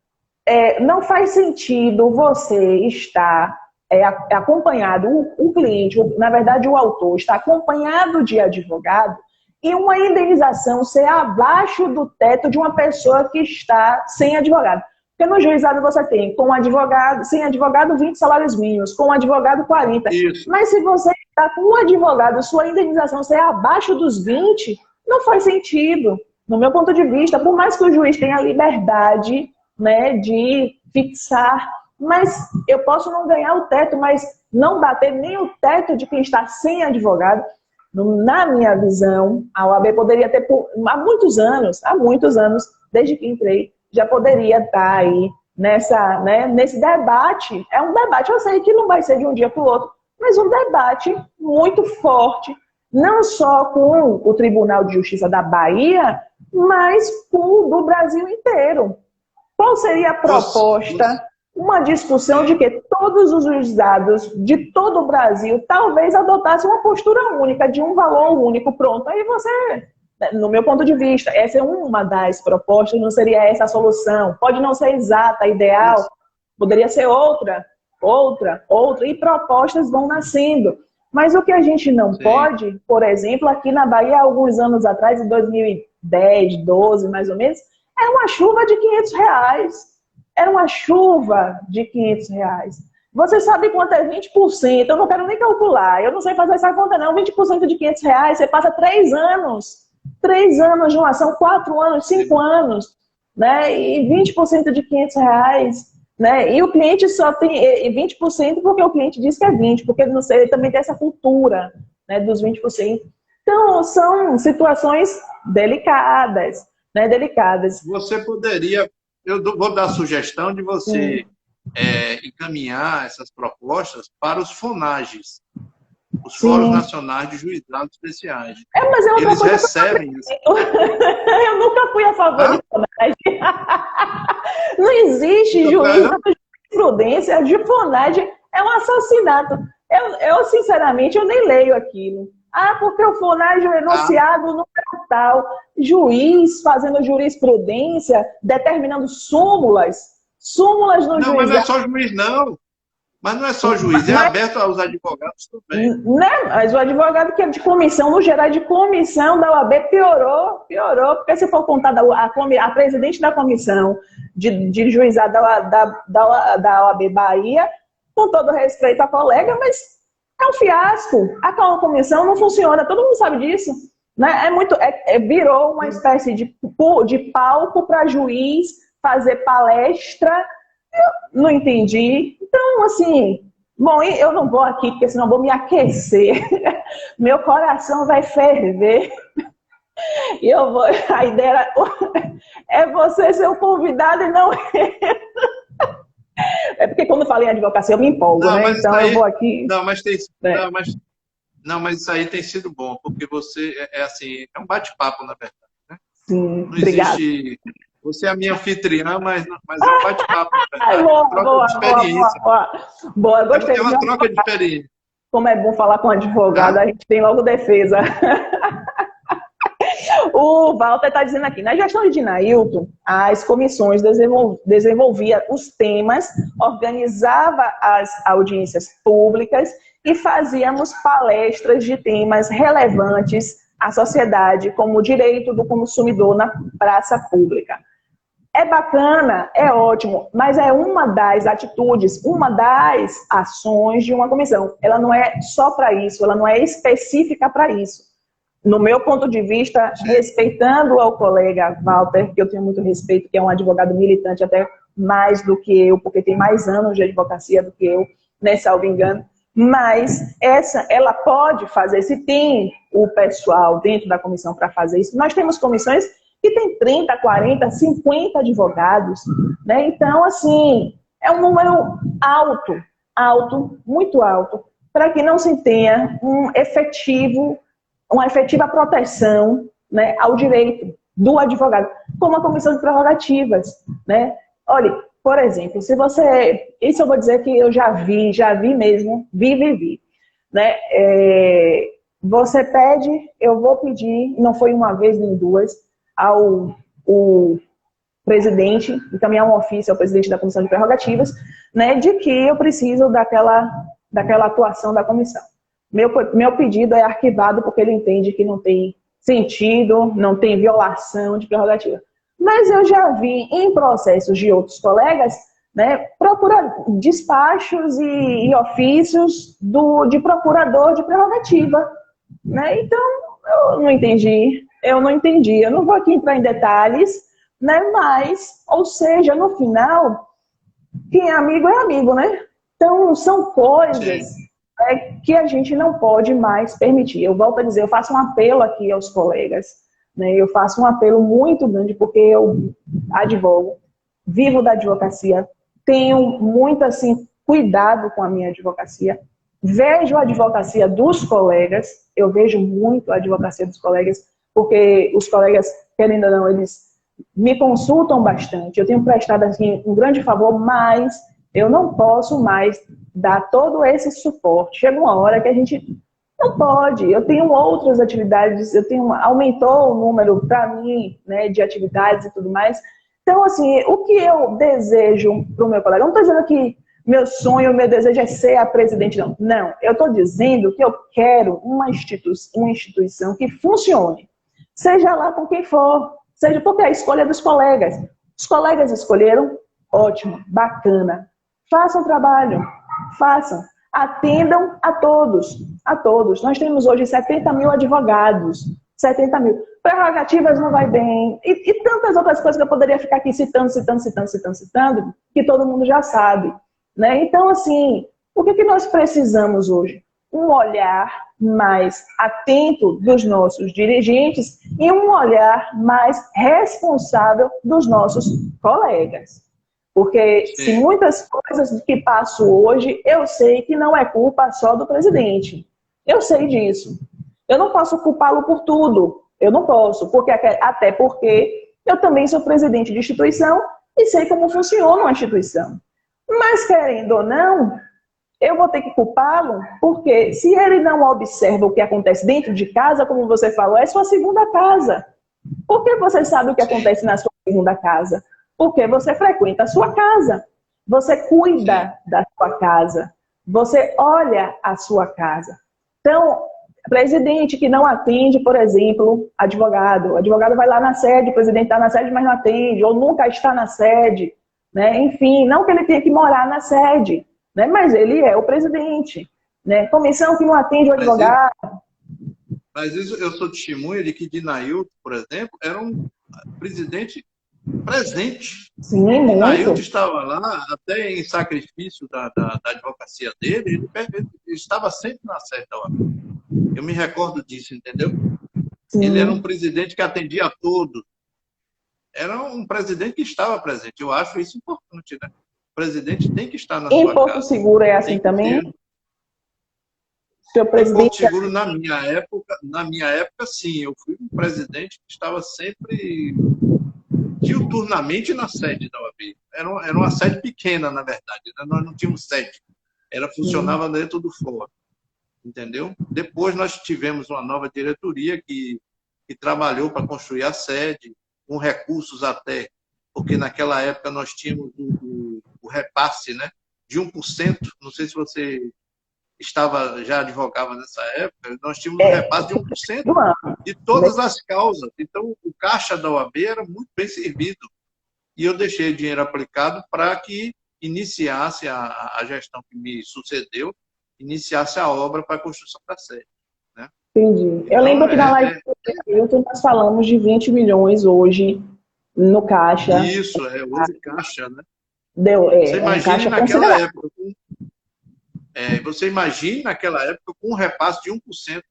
não faz sentido você estar acompanhado, o cliente, na verdade o autor, está acompanhado de advogado e uma indenização ser abaixo do teto de uma pessoa que está sem advogado. Porque no juizado você tem, com advogado, sem advogado, 20 salários mínimos, com advogado, 40. Isso. Mas se você está com um advogado, sua indenização ser abaixo dos 20, não faz sentido, no meu ponto de vista, por mais que o juiz tenha liberdade, né, de fixar, mas eu posso não ganhar o teto, mas não bater nem o teto de quem está sem advogado. Na minha visão, a OAB poderia ter, há muitos anos, desde que entrei, já poderia estar aí nesse debate. É um debate, eu sei que não vai ser de um dia para o outro, mas um debate muito forte, não só com o Tribunal de Justiça da Bahia, mas com o do Brasil inteiro. Qual seria a proposta? Uma discussão de que todos os juizados de todo o Brasil talvez adotassem uma postura única, de um valor único, pronto. Aí você, no meu ponto de vista, essa é uma das propostas, não seria essa a solução. Pode não ser exata, ideal, poderia ser outra, e propostas vão nascendo. Mas o que a gente não pode, por exemplo, aqui na Bahia, alguns anos atrás, em 2010, 12 mais ou menos, é uma chuva de R$500. Era uma chuva de R$500. Você sabe quanto é 20%? Eu não quero nem calcular. Eu não sei fazer essa conta, não. 20% de R$500, você passa 3 anos. 3 anos de uma ação, 4 anos, 5 anos. Né? E 20% de R$500. Né? E o cliente só tem 20% porque o cliente diz que é 20%. Porque não sei, ele também tem essa cultura, né, dos 20%. Então, são situações delicadas. Né? Delicadas. Você poderia... Eu vou dar a sugestão de você encaminhar essas propostas para os FONAGES, os Fóruns Nacionais de Juizados Especiais. Mas eles recebem isso. Eu nunca fui a favor de FONAGE. Não existe juiz de jurisprudência de FONAGE. É um assassinato. Eu, sinceramente, eu nem leio aquilo. Porque o FONAGE é enunciado no tal. Juiz fazendo jurisprudência, determinando súmulas no juiz. Não, mas não é só juiz, não. Mas não é só juiz, é aberto aos advogados também. Né? Mas o advogado que é de comissão, no geral, de comissão da OAB, piorou, porque se for contar a presidente da comissão de juizado da OAB Bahia, com todo respeito à colega, mas é um fiasco. A comissão não funciona, todo mundo sabe disso. Né? Virou uma espécie de palco para juiz fazer palestra. Eu não entendi. Então, assim, bom, eu não vou aqui, porque senão vou me aquecer. Meu coração vai ferver. E a ideia é você ser o convidado e não eu. É porque quando eu falo em advocacia eu me empolgo, né? Então eu vou aqui... Mas isso aí tem sido bom, porque você é um bate-papo, na verdade, né? Sim, não existe... Você é a minha anfitriã, mas é um bate-papo, na verdade. Boa, gostei. É uma troca de experiência. Como é bom falar com advogado, a gente tem logo defesa. O Walter está dizendo aqui, na gestão de Dinailton, as comissões desenvolvia os temas, organizava as audiências públicas e fazíamos palestras de temas relevantes à sociedade, como o direito do consumidor na praça pública. É bacana, é ótimo, mas é uma das atitudes, uma das ações de uma comissão. Ela não é só para isso, ela não é específica para isso. No meu ponto de vista, respeitando ao colega Walter, que eu tenho muito respeito, que é um advogado militante até mais do que eu, porque tem mais anos de advocacia do que eu, né, salvo engano, mas ela pode fazer, se tem o pessoal dentro da comissão para fazer isso. Nós temos comissões que tem 30, 40, 50 advogados, né? Então, assim, é um número alto, muito alto, para que não se tenha uma efetiva proteção, né, ao direito do advogado, como a comissão de prerrogativas, né? Olha, por exemplo, se você... Isso eu vou dizer que eu já vi mesmo, vi, né? Você pede, eu vou pedir, não foi uma vez nem duas, ao presidente, encaminhar um ofício ao presidente da comissão de prerrogativas, né, de que eu preciso daquela atuação da comissão. Meu pedido é arquivado porque ele entende que não tem sentido, não tem violação de prerrogativa. Mas eu já vi em processos de outros colegas, né, despachos e ofícios de procurador de prerrogativa, né? Então, eu não entendi. Eu não vou aqui entrar em detalhes, né? Mas, ou seja, no final, quem é amigo, né? Então, são coisas que a gente não pode mais permitir. Eu volto a dizer, eu faço um apelo aqui aos colegas, né? Eu faço um apelo muito grande, porque eu advogo, vivo da advocacia, tenho muito, assim, cuidado com a minha advocacia, vejo a advocacia dos colegas, eu vejo muito a advocacia dos colegas, porque os colegas, querendo ou não, eles me consultam bastante. Eu tenho prestado assim, um grande favor, mas eu não posso mais dar todo esse suporte. Chega uma hora que a gente não pode. Eu tenho outras atividades, aumentou o número para mim, né, de atividades e tudo mais. Então, assim, o que eu desejo para o meu colega, eu não estou dizendo que meu sonho, meu desejo é ser a presidente, não. Não, eu estou dizendo que eu quero uma instituição que funcione. Seja lá com quem for, seja porque é a escolha dos colegas. Os colegas escolheram, ótimo, bacana. Façam trabalho, façam. Atendam a todos, a todos. Nós temos hoje 70 mil advogados, 70 mil. Prerrogativas não vai bem. E tantas outras coisas que eu poderia ficar aqui citando, que todo mundo já sabe, né? Então, assim, o que nós precisamos hoje? Um olhar mais atento dos nossos dirigentes e um olhar mais responsável dos nossos colegas. Porque se muitas coisas que passo hoje, eu sei que não é culpa só do presidente. Eu sei disso. Eu não posso culpá-lo por tudo. Eu não posso, até porque eu também sou presidente de instituição e sei como funciona uma instituição. Mas, querendo ou não, eu vou ter que culpá-lo, porque se ele não observa o que acontece dentro de casa, como você falou, é sua segunda casa. Por que você sabe o que acontece na sua segunda casa? Porque você frequenta a sua casa. Você cuida da sua casa. Você olha a sua casa. Então, presidente que não atende, por exemplo, advogado. O advogado vai lá na sede, o presidente está na sede, mas não atende, ou nunca está na sede, né? Enfim, não que ele tenha que morar na sede, né? Mas ele é o presidente, né? Comissão que não atende o advogado. Mas isso, eu sou testemunha de que Dinailton, por exemplo, era um presidente presente. Sim, muito. Dinailton estava lá, até em sacrifício da advocacia dele, ele estava sempre na sede da OAB. Eu me recordo disso, entendeu? Sim. Ele era um presidente que atendia a todos. Era um presidente que estava presente. Eu acho isso importante, né? O presidente tem que estar na sua casa. Em Porto Seguro é assim também? Seu presidente... Em Porto Seguro, na minha época, sim. Eu fui um presidente que estava sempre diuturnamente na sede da OAB. Era uma sede pequena, na verdade. Né? Nós não tínhamos sede. Funcionava dentro do fórum. Entendeu? Depois nós tivemos uma nova diretoria que que trabalhou para construir a sede, com recursos até, porque naquela época nós tínhamos o repasse, né, de 1%. Não sei se você já advogava nessa época, nós tínhamos um É, repasse de 1% do ano. de todas as causas. Então, o caixa da OAB era muito bem servido. E eu deixei o dinheiro aplicado para que iniciasse a gestão que me sucedeu, iniciasse a obra para a construção da sede. Né? Entendi. Eu Então, lembro que na live do Milton nós falamos de 20 milhões hoje no caixa. isso, hoje caixa, né? Você É um imagine caixa naquela considerável. época, com um repasse de 1%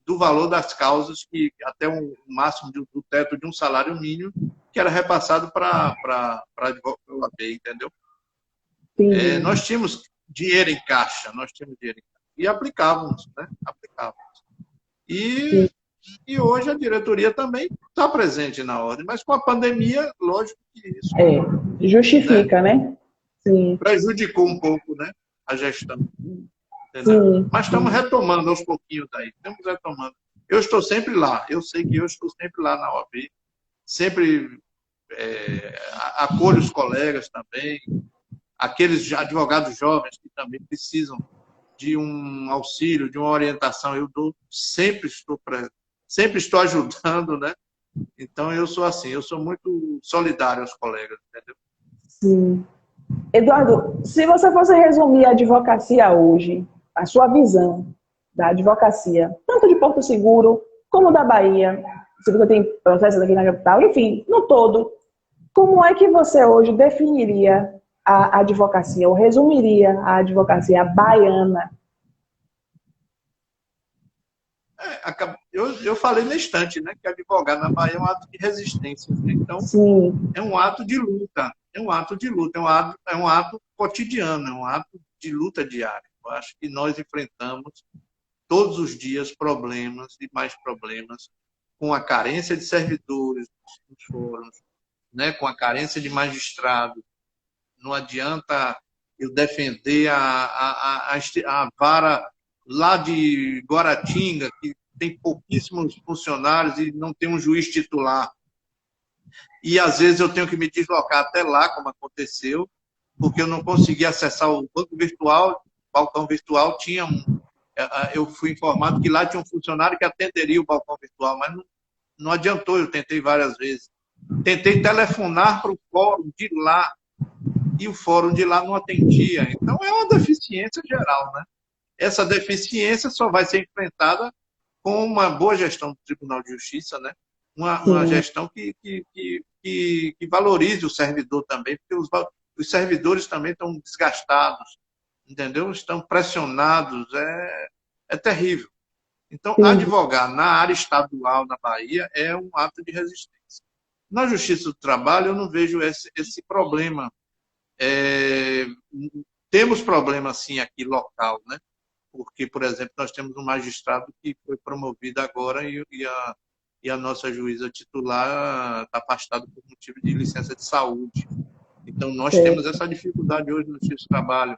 do valor das causas, que até um máximo do teto de um salário mínimo, que era repassado para a OAB, entendeu? Nós tínhamos dinheiro em caixa, e aplicávamos, né? Aplicávamos. E hoje a diretoria também está presente na ordem, mas com a pandemia, lógico que isso Justifica, né? Sim. Prejudicou um pouco, né, a gestão. Entendeu? Sim. Mas estamos retomando aos pouquinhos daí. Estamos retomando. Eu estou sempre lá. Eu sei que eu estou sempre lá na OAB. Sempre acolho os colegas também. Aqueles advogados jovens que também precisam de um auxílio, de uma orientação, eu dou, sempre estou ajudando, né? Então eu sou assim, eu sou muito solidário aos colegas, entendeu? Sim. Eduardo, se você fosse resumir a advocacia hoje, a sua visão da advocacia, tanto de Porto Seguro como da Bahia, se você tem processos aqui na capital, enfim, no todo, como é que você hoje definiria a advocacia, ou resumiria a advocacia baiana? Eu falei na estante, né, que advogar na Bahia é um ato de resistência. Né? Então, Sim. é um ato de luta. É um ato de luta, é um ato cotidiano, é um ato de luta diária. Eu acho que nós enfrentamos todos os dias problemas e mais problemas com a carência de servidores nos fóruns, né, com a carência de magistrados. Não adianta eu defender a vara lá de Guaratinga, que tem pouquíssimos funcionários e não tem um juiz titular. E, às vezes, eu tenho que me deslocar até lá, como aconteceu, porque eu não consegui acessar o banco virtual, o balcão virtual tinha eu fui informado que lá tinha um funcionário que atenderia o balcão virtual, mas não adiantou, eu tentei várias vezes. Tentei telefonar para o fórum de lá, e o fórum de lá não atendia. Então, é uma deficiência geral, né? Essa deficiência só vai ser enfrentada com uma boa gestão do Tribunal de Justiça, né? Uma gestão que valorize o servidor também, porque os servidores também estão desgastados, entendeu? Estão pressionados, é terrível. Então, advogar na área estadual, na Bahia, é um ato de resistência. Na Justiça do Trabalho, eu não vejo esse problema. Temos problema, sim, aqui local, né? Porque, por exemplo, nós temos um magistrado que foi promovido agora e a nossa juíza titular está afastada por motivo de licença de saúde. Então, nós temos essa dificuldade hoje no Justiça do Trabalho.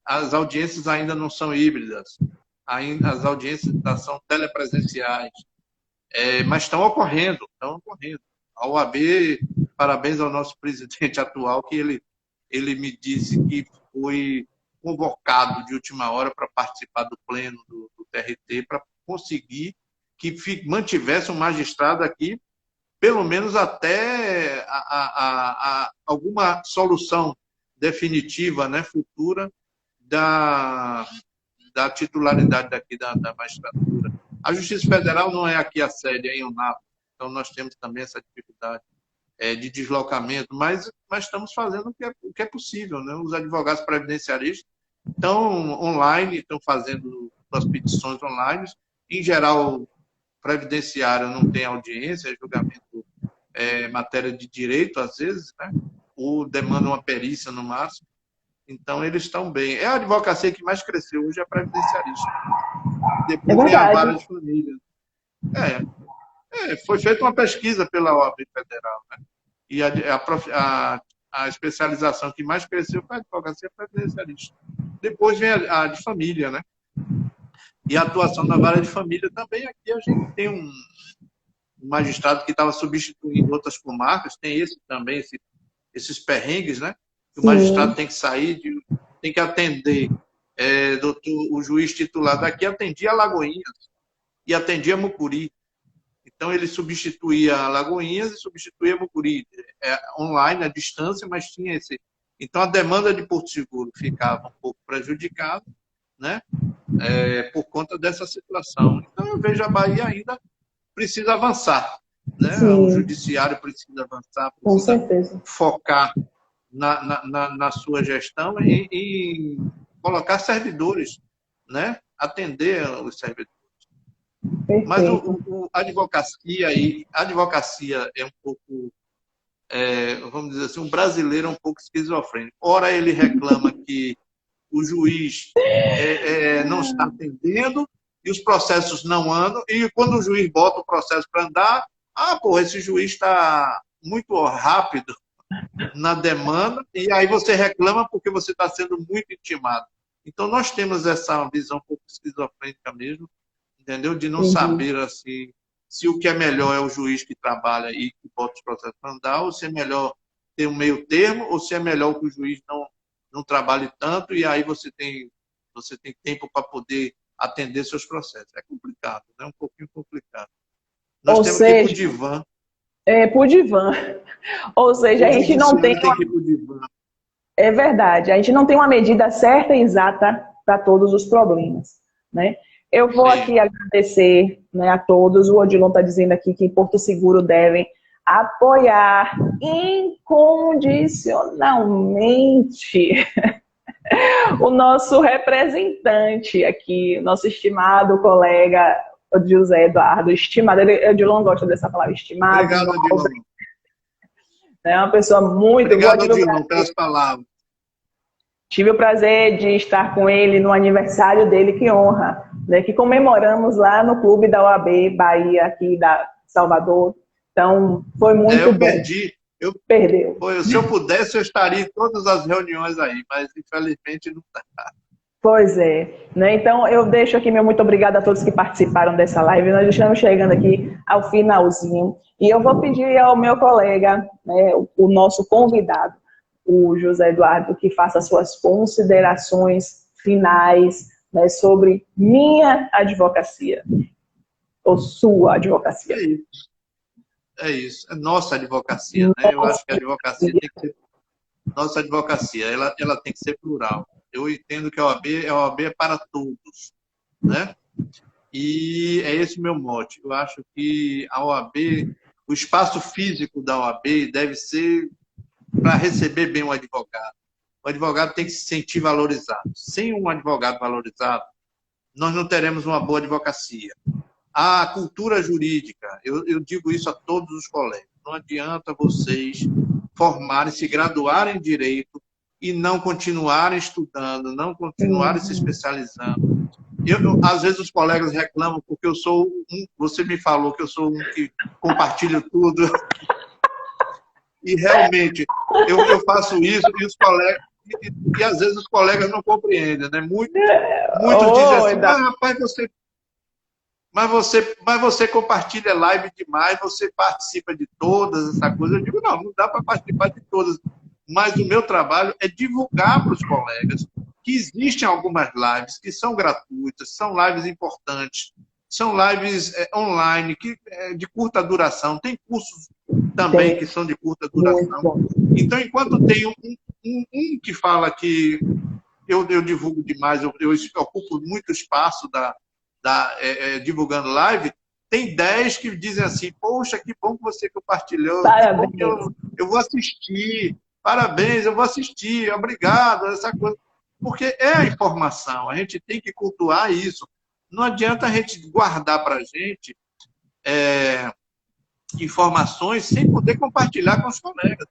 As audiências ainda não são híbridas, as audiências são telepresenciais, mas estão ocorrendo. A OAB, parabéns ao nosso presidente atual, que ele me disse que foi convocado de última hora para participar do pleno do TRT, para conseguir que mantivesse um magistrado aqui, pelo menos até alguma solução definitiva, né, futura, da titularidade daqui da magistratura. A Justiça Federal não é aqui a sede, é em Unapo, então nós temos também essa dificuldade de deslocamento, mas estamos fazendo o que é possível. Né? Os advogados previdenciaristas estão online, estão fazendo suas petições online. Em geral, previdenciário não tem audiência, é julgamento, matéria de direito, às vezes, né? Ou demanda uma perícia no máximo. Então, eles estão bem. É a advocacia que mais cresceu hoje, é a previdenciarista. Depois vem a vara de família. Foi feita uma pesquisa pela OAB Federal, né? E a especialização que mais cresceu foi a advocacia previdenciarista. Depois vem a de família, né? E a atuação da vara de família também. Aqui a gente tem um magistrado que estava substituindo outras comarcas, tem esse também, esses perrengues, né? Que o magistrado tem que sair, tem que atender. O juiz titular daqui atendia Alagoinhas e atendia Mucuri. Então, ele substituía Alagoinhas e substituía Mucuri. Online, à distância, mas tinha esse... Então, a demanda de Porto Seguro ficava um pouco prejudicada, né? Por conta dessa situação. Então, eu vejo a Bahia ainda precisa avançar, né? O judiciário precisa avançar, precisa focar na sua gestão e colocar servidores, né? Atender os servidores. Perfeito. Mas a advocacia é um pouco, vamos dizer assim, um brasileiro é um pouco esquizofrênico. Ora ele reclama que o juiz não está atendendo e os processos não andam, e quando o juiz bota o processo para andar, esse juiz está muito rápido na demanda, e aí você reclama porque você está sendo muito intimado. Então, nós temos essa visão um pouco esquizofrênica mesmo, entendeu? De não saber assim, se o que é melhor é o juiz que trabalha e que bota os processos para andar, ou se é melhor ter um meio termo, ou se é melhor que o juiz não trabalhe tanto, e aí você tem tempo para poder atender seus processos. É complicado, né? Um pouquinho complicado. Nós temos que ir para o divã. Para o divã. Ou seja, a gente não tem... que ir para o divã. É verdade. A gente não tem uma medida certa e exata para todos os problemas, né? Eu vou aqui agradecer, né, a todos. O Odilon está dizendo aqui que em Porto Seguro devem apoiar incondicionalmente o nosso representante aqui, nosso estimado colega José Eduardo, estimado. Odilon gosta dessa palavra, estimado. Obrigado, Odilon. É uma pessoa muito boa. Obrigado, Odilon, pelas palavras. Tive o prazer de estar com ele no aniversário dele, que honra, né, que comemoramos lá no clube da OAB Bahia, aqui da Salvador. Então, foi muito bom. Perdeu. Se eu pudesse, eu estaria em todas as reuniões aí, mas infelizmente não está. Pois é. Né? Então, eu deixo aqui meu muito obrigado a todos que participaram dessa live. Nós estamos chegando aqui ao finalzinho. E eu vou pedir ao meu colega, né, o nosso convidado, o José Eduardo, que faça suas considerações finais, né, sobre minha advocacia, ou sua advocacia. É isso. É nossa advocacia, né? Eu acho que a advocacia tem que ser... Nossa advocacia, ela tem que ser plural. Eu entendo que a OAB é para todos, né? E é esse o meu mote. Eu acho que a OAB, o espaço físico da OAB deve ser para receber bem o advogado. O advogado tem que se sentir valorizado. Sem um advogado valorizado, nós não teremos uma boa advocacia. A cultura jurídica, eu digo isso a todos os colegas, não adianta vocês formarem, se graduarem em direito e não continuarem estudando, não continuarem se especializando. Às vezes os colegas reclamam porque eu sou você me falou que eu sou um que compartilha tudo. E realmente, eu faço isso e os colegas, e às vezes os colegas não compreendem, né? Muitos dizem assim, rapaz, mas você compartilha live demais, você participa de todas, essa coisa. Eu digo, não dá para participar de todas. Mas o meu trabalho é divulgar para os colegas que existem algumas lives que são gratuitas, são lives importantes, são lives online, de curta duração, tem cursos também que são de curta duração. Então, enquanto tem um que fala que eu divulgo demais, eu ocupo muito espaço divulgando live, tem 10 que dizem assim, poxa, que bom que você compartilhou, eu vou assistir, parabéns, eu vou assistir, obrigado, essa coisa. Porque é a informação, a gente tem que cultuar isso. Não adianta a gente guardar para a gente informações sem poder compartilhar com os colegas.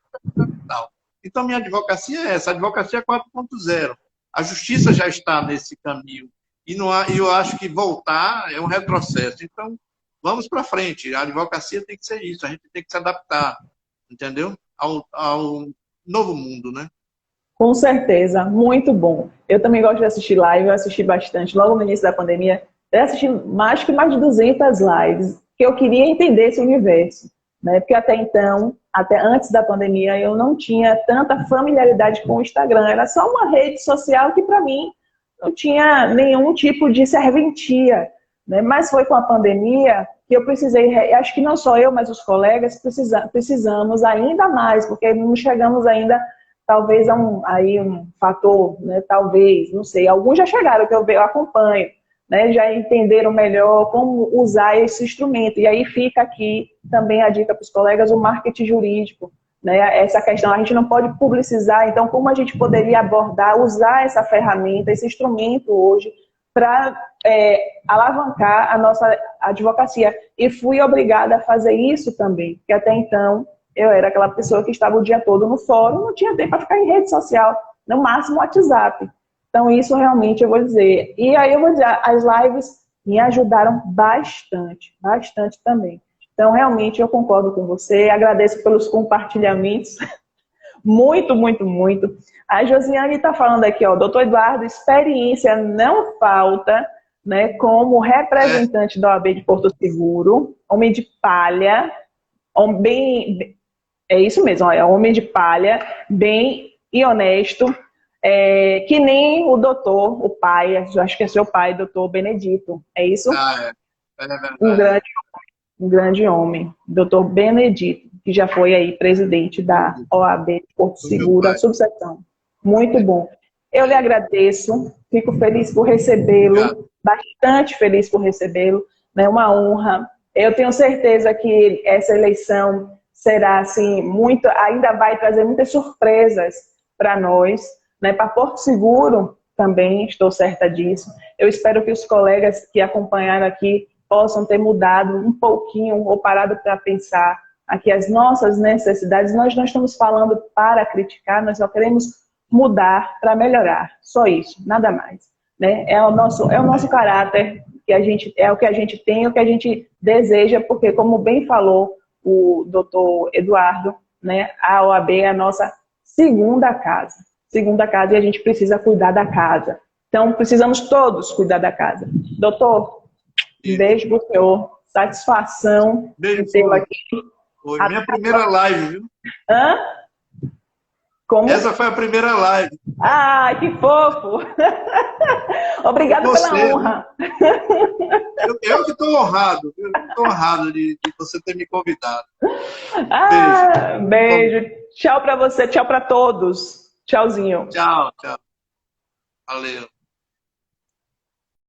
Então, minha advocacia é essa, a advocacia 4.0. A justiça já está nesse caminho. E eu acho que voltar é um retrocesso. Então, vamos para frente. A advocacia tem que ser isso. A gente tem que se adaptar, entendeu? Ao novo mundo, né? Com certeza. Muito bom. Eu também gosto de assistir live. Eu assisti bastante. Logo no início da pandemia, eu assisti mais de 200 lives. que eu queria entender esse universo, né? Porque até então, até antes da pandemia, eu não tinha tanta familiaridade com o Instagram. Era só uma rede social que, para mim, não tinha nenhum tipo de serventia, né? Mas foi com a pandemia que eu precisei, acho que não só eu, mas os colegas precisamos ainda mais, porque não chegamos ainda, talvez, um fator, né? Talvez, não sei, alguns já chegaram, que eu acompanho, né? Já entenderam melhor como usar esse instrumento. E aí fica aqui também a dica para os colegas, o marketing jurídico, né? Essa questão, a gente não pode publicizar, então como a gente poderia abordar, usar essa ferramenta, esse instrumento hoje, para alavancar a nossa advocacia. E fui obrigada a fazer isso também, porque até então eu era aquela pessoa que estava o dia todo no fórum, não tinha tempo para ficar em rede social, no máximo WhatsApp. Então isso realmente eu vou dizer. E aí eu vou dizer, as lives me ajudaram bastante, bastante também. Então realmente eu concordo com você, agradeço pelos compartilhamentos, muito, muito, muito. A Josiane está falando aqui, ó, doutor Eduardo, experiência não falta, né, como representante da OAB de Porto Seguro, homem de palha, é isso mesmo, é homem de palha, bem e honesto, que nem o doutor, o pai, acho que é seu pai, doutor Benedito, é isso? É verdade. Um grande homem, doutor Benedito, que já foi aí presidente da OAB de Porto Seguro, a subseção. Muito bom. Eu lhe agradeço, fico feliz por recebê-lo, bastante feliz por recebê-lo, né? Uma honra. Eu tenho certeza que essa eleição será, assim, ainda vai trazer muitas surpresas para nós, né? Para Porto Seguro também, estou certa disso. Eu espero que os colegas que acompanharam aqui possam ter mudado um pouquinho ou parado para pensar aqui as nossas necessidades. Nós não estamos falando para criticar, nós só queremos mudar para melhorar. Só isso, nada mais. Né? É o nosso caráter, é o que a gente tem, o que a gente deseja, porque, como bem falou o doutor Eduardo, né, a OAB é a nossa segunda casa. Segunda casa, e a gente precisa cuidar da casa. Então, precisamos todos cuidar da casa. Doutor, um beijo pro senhor. Satisfação Beijo de tê-lo aqui. Foi minha primeira live, viu? Hã? Como? Essa foi a primeira live. Ai, que fofo! Obrigada pela honra. Eu que estou honrado. Eu estou honrado de você ter me convidado. Beijo. Tchau para você, tchau para todos. Tchauzinho. Tchau, tchau. Valeu.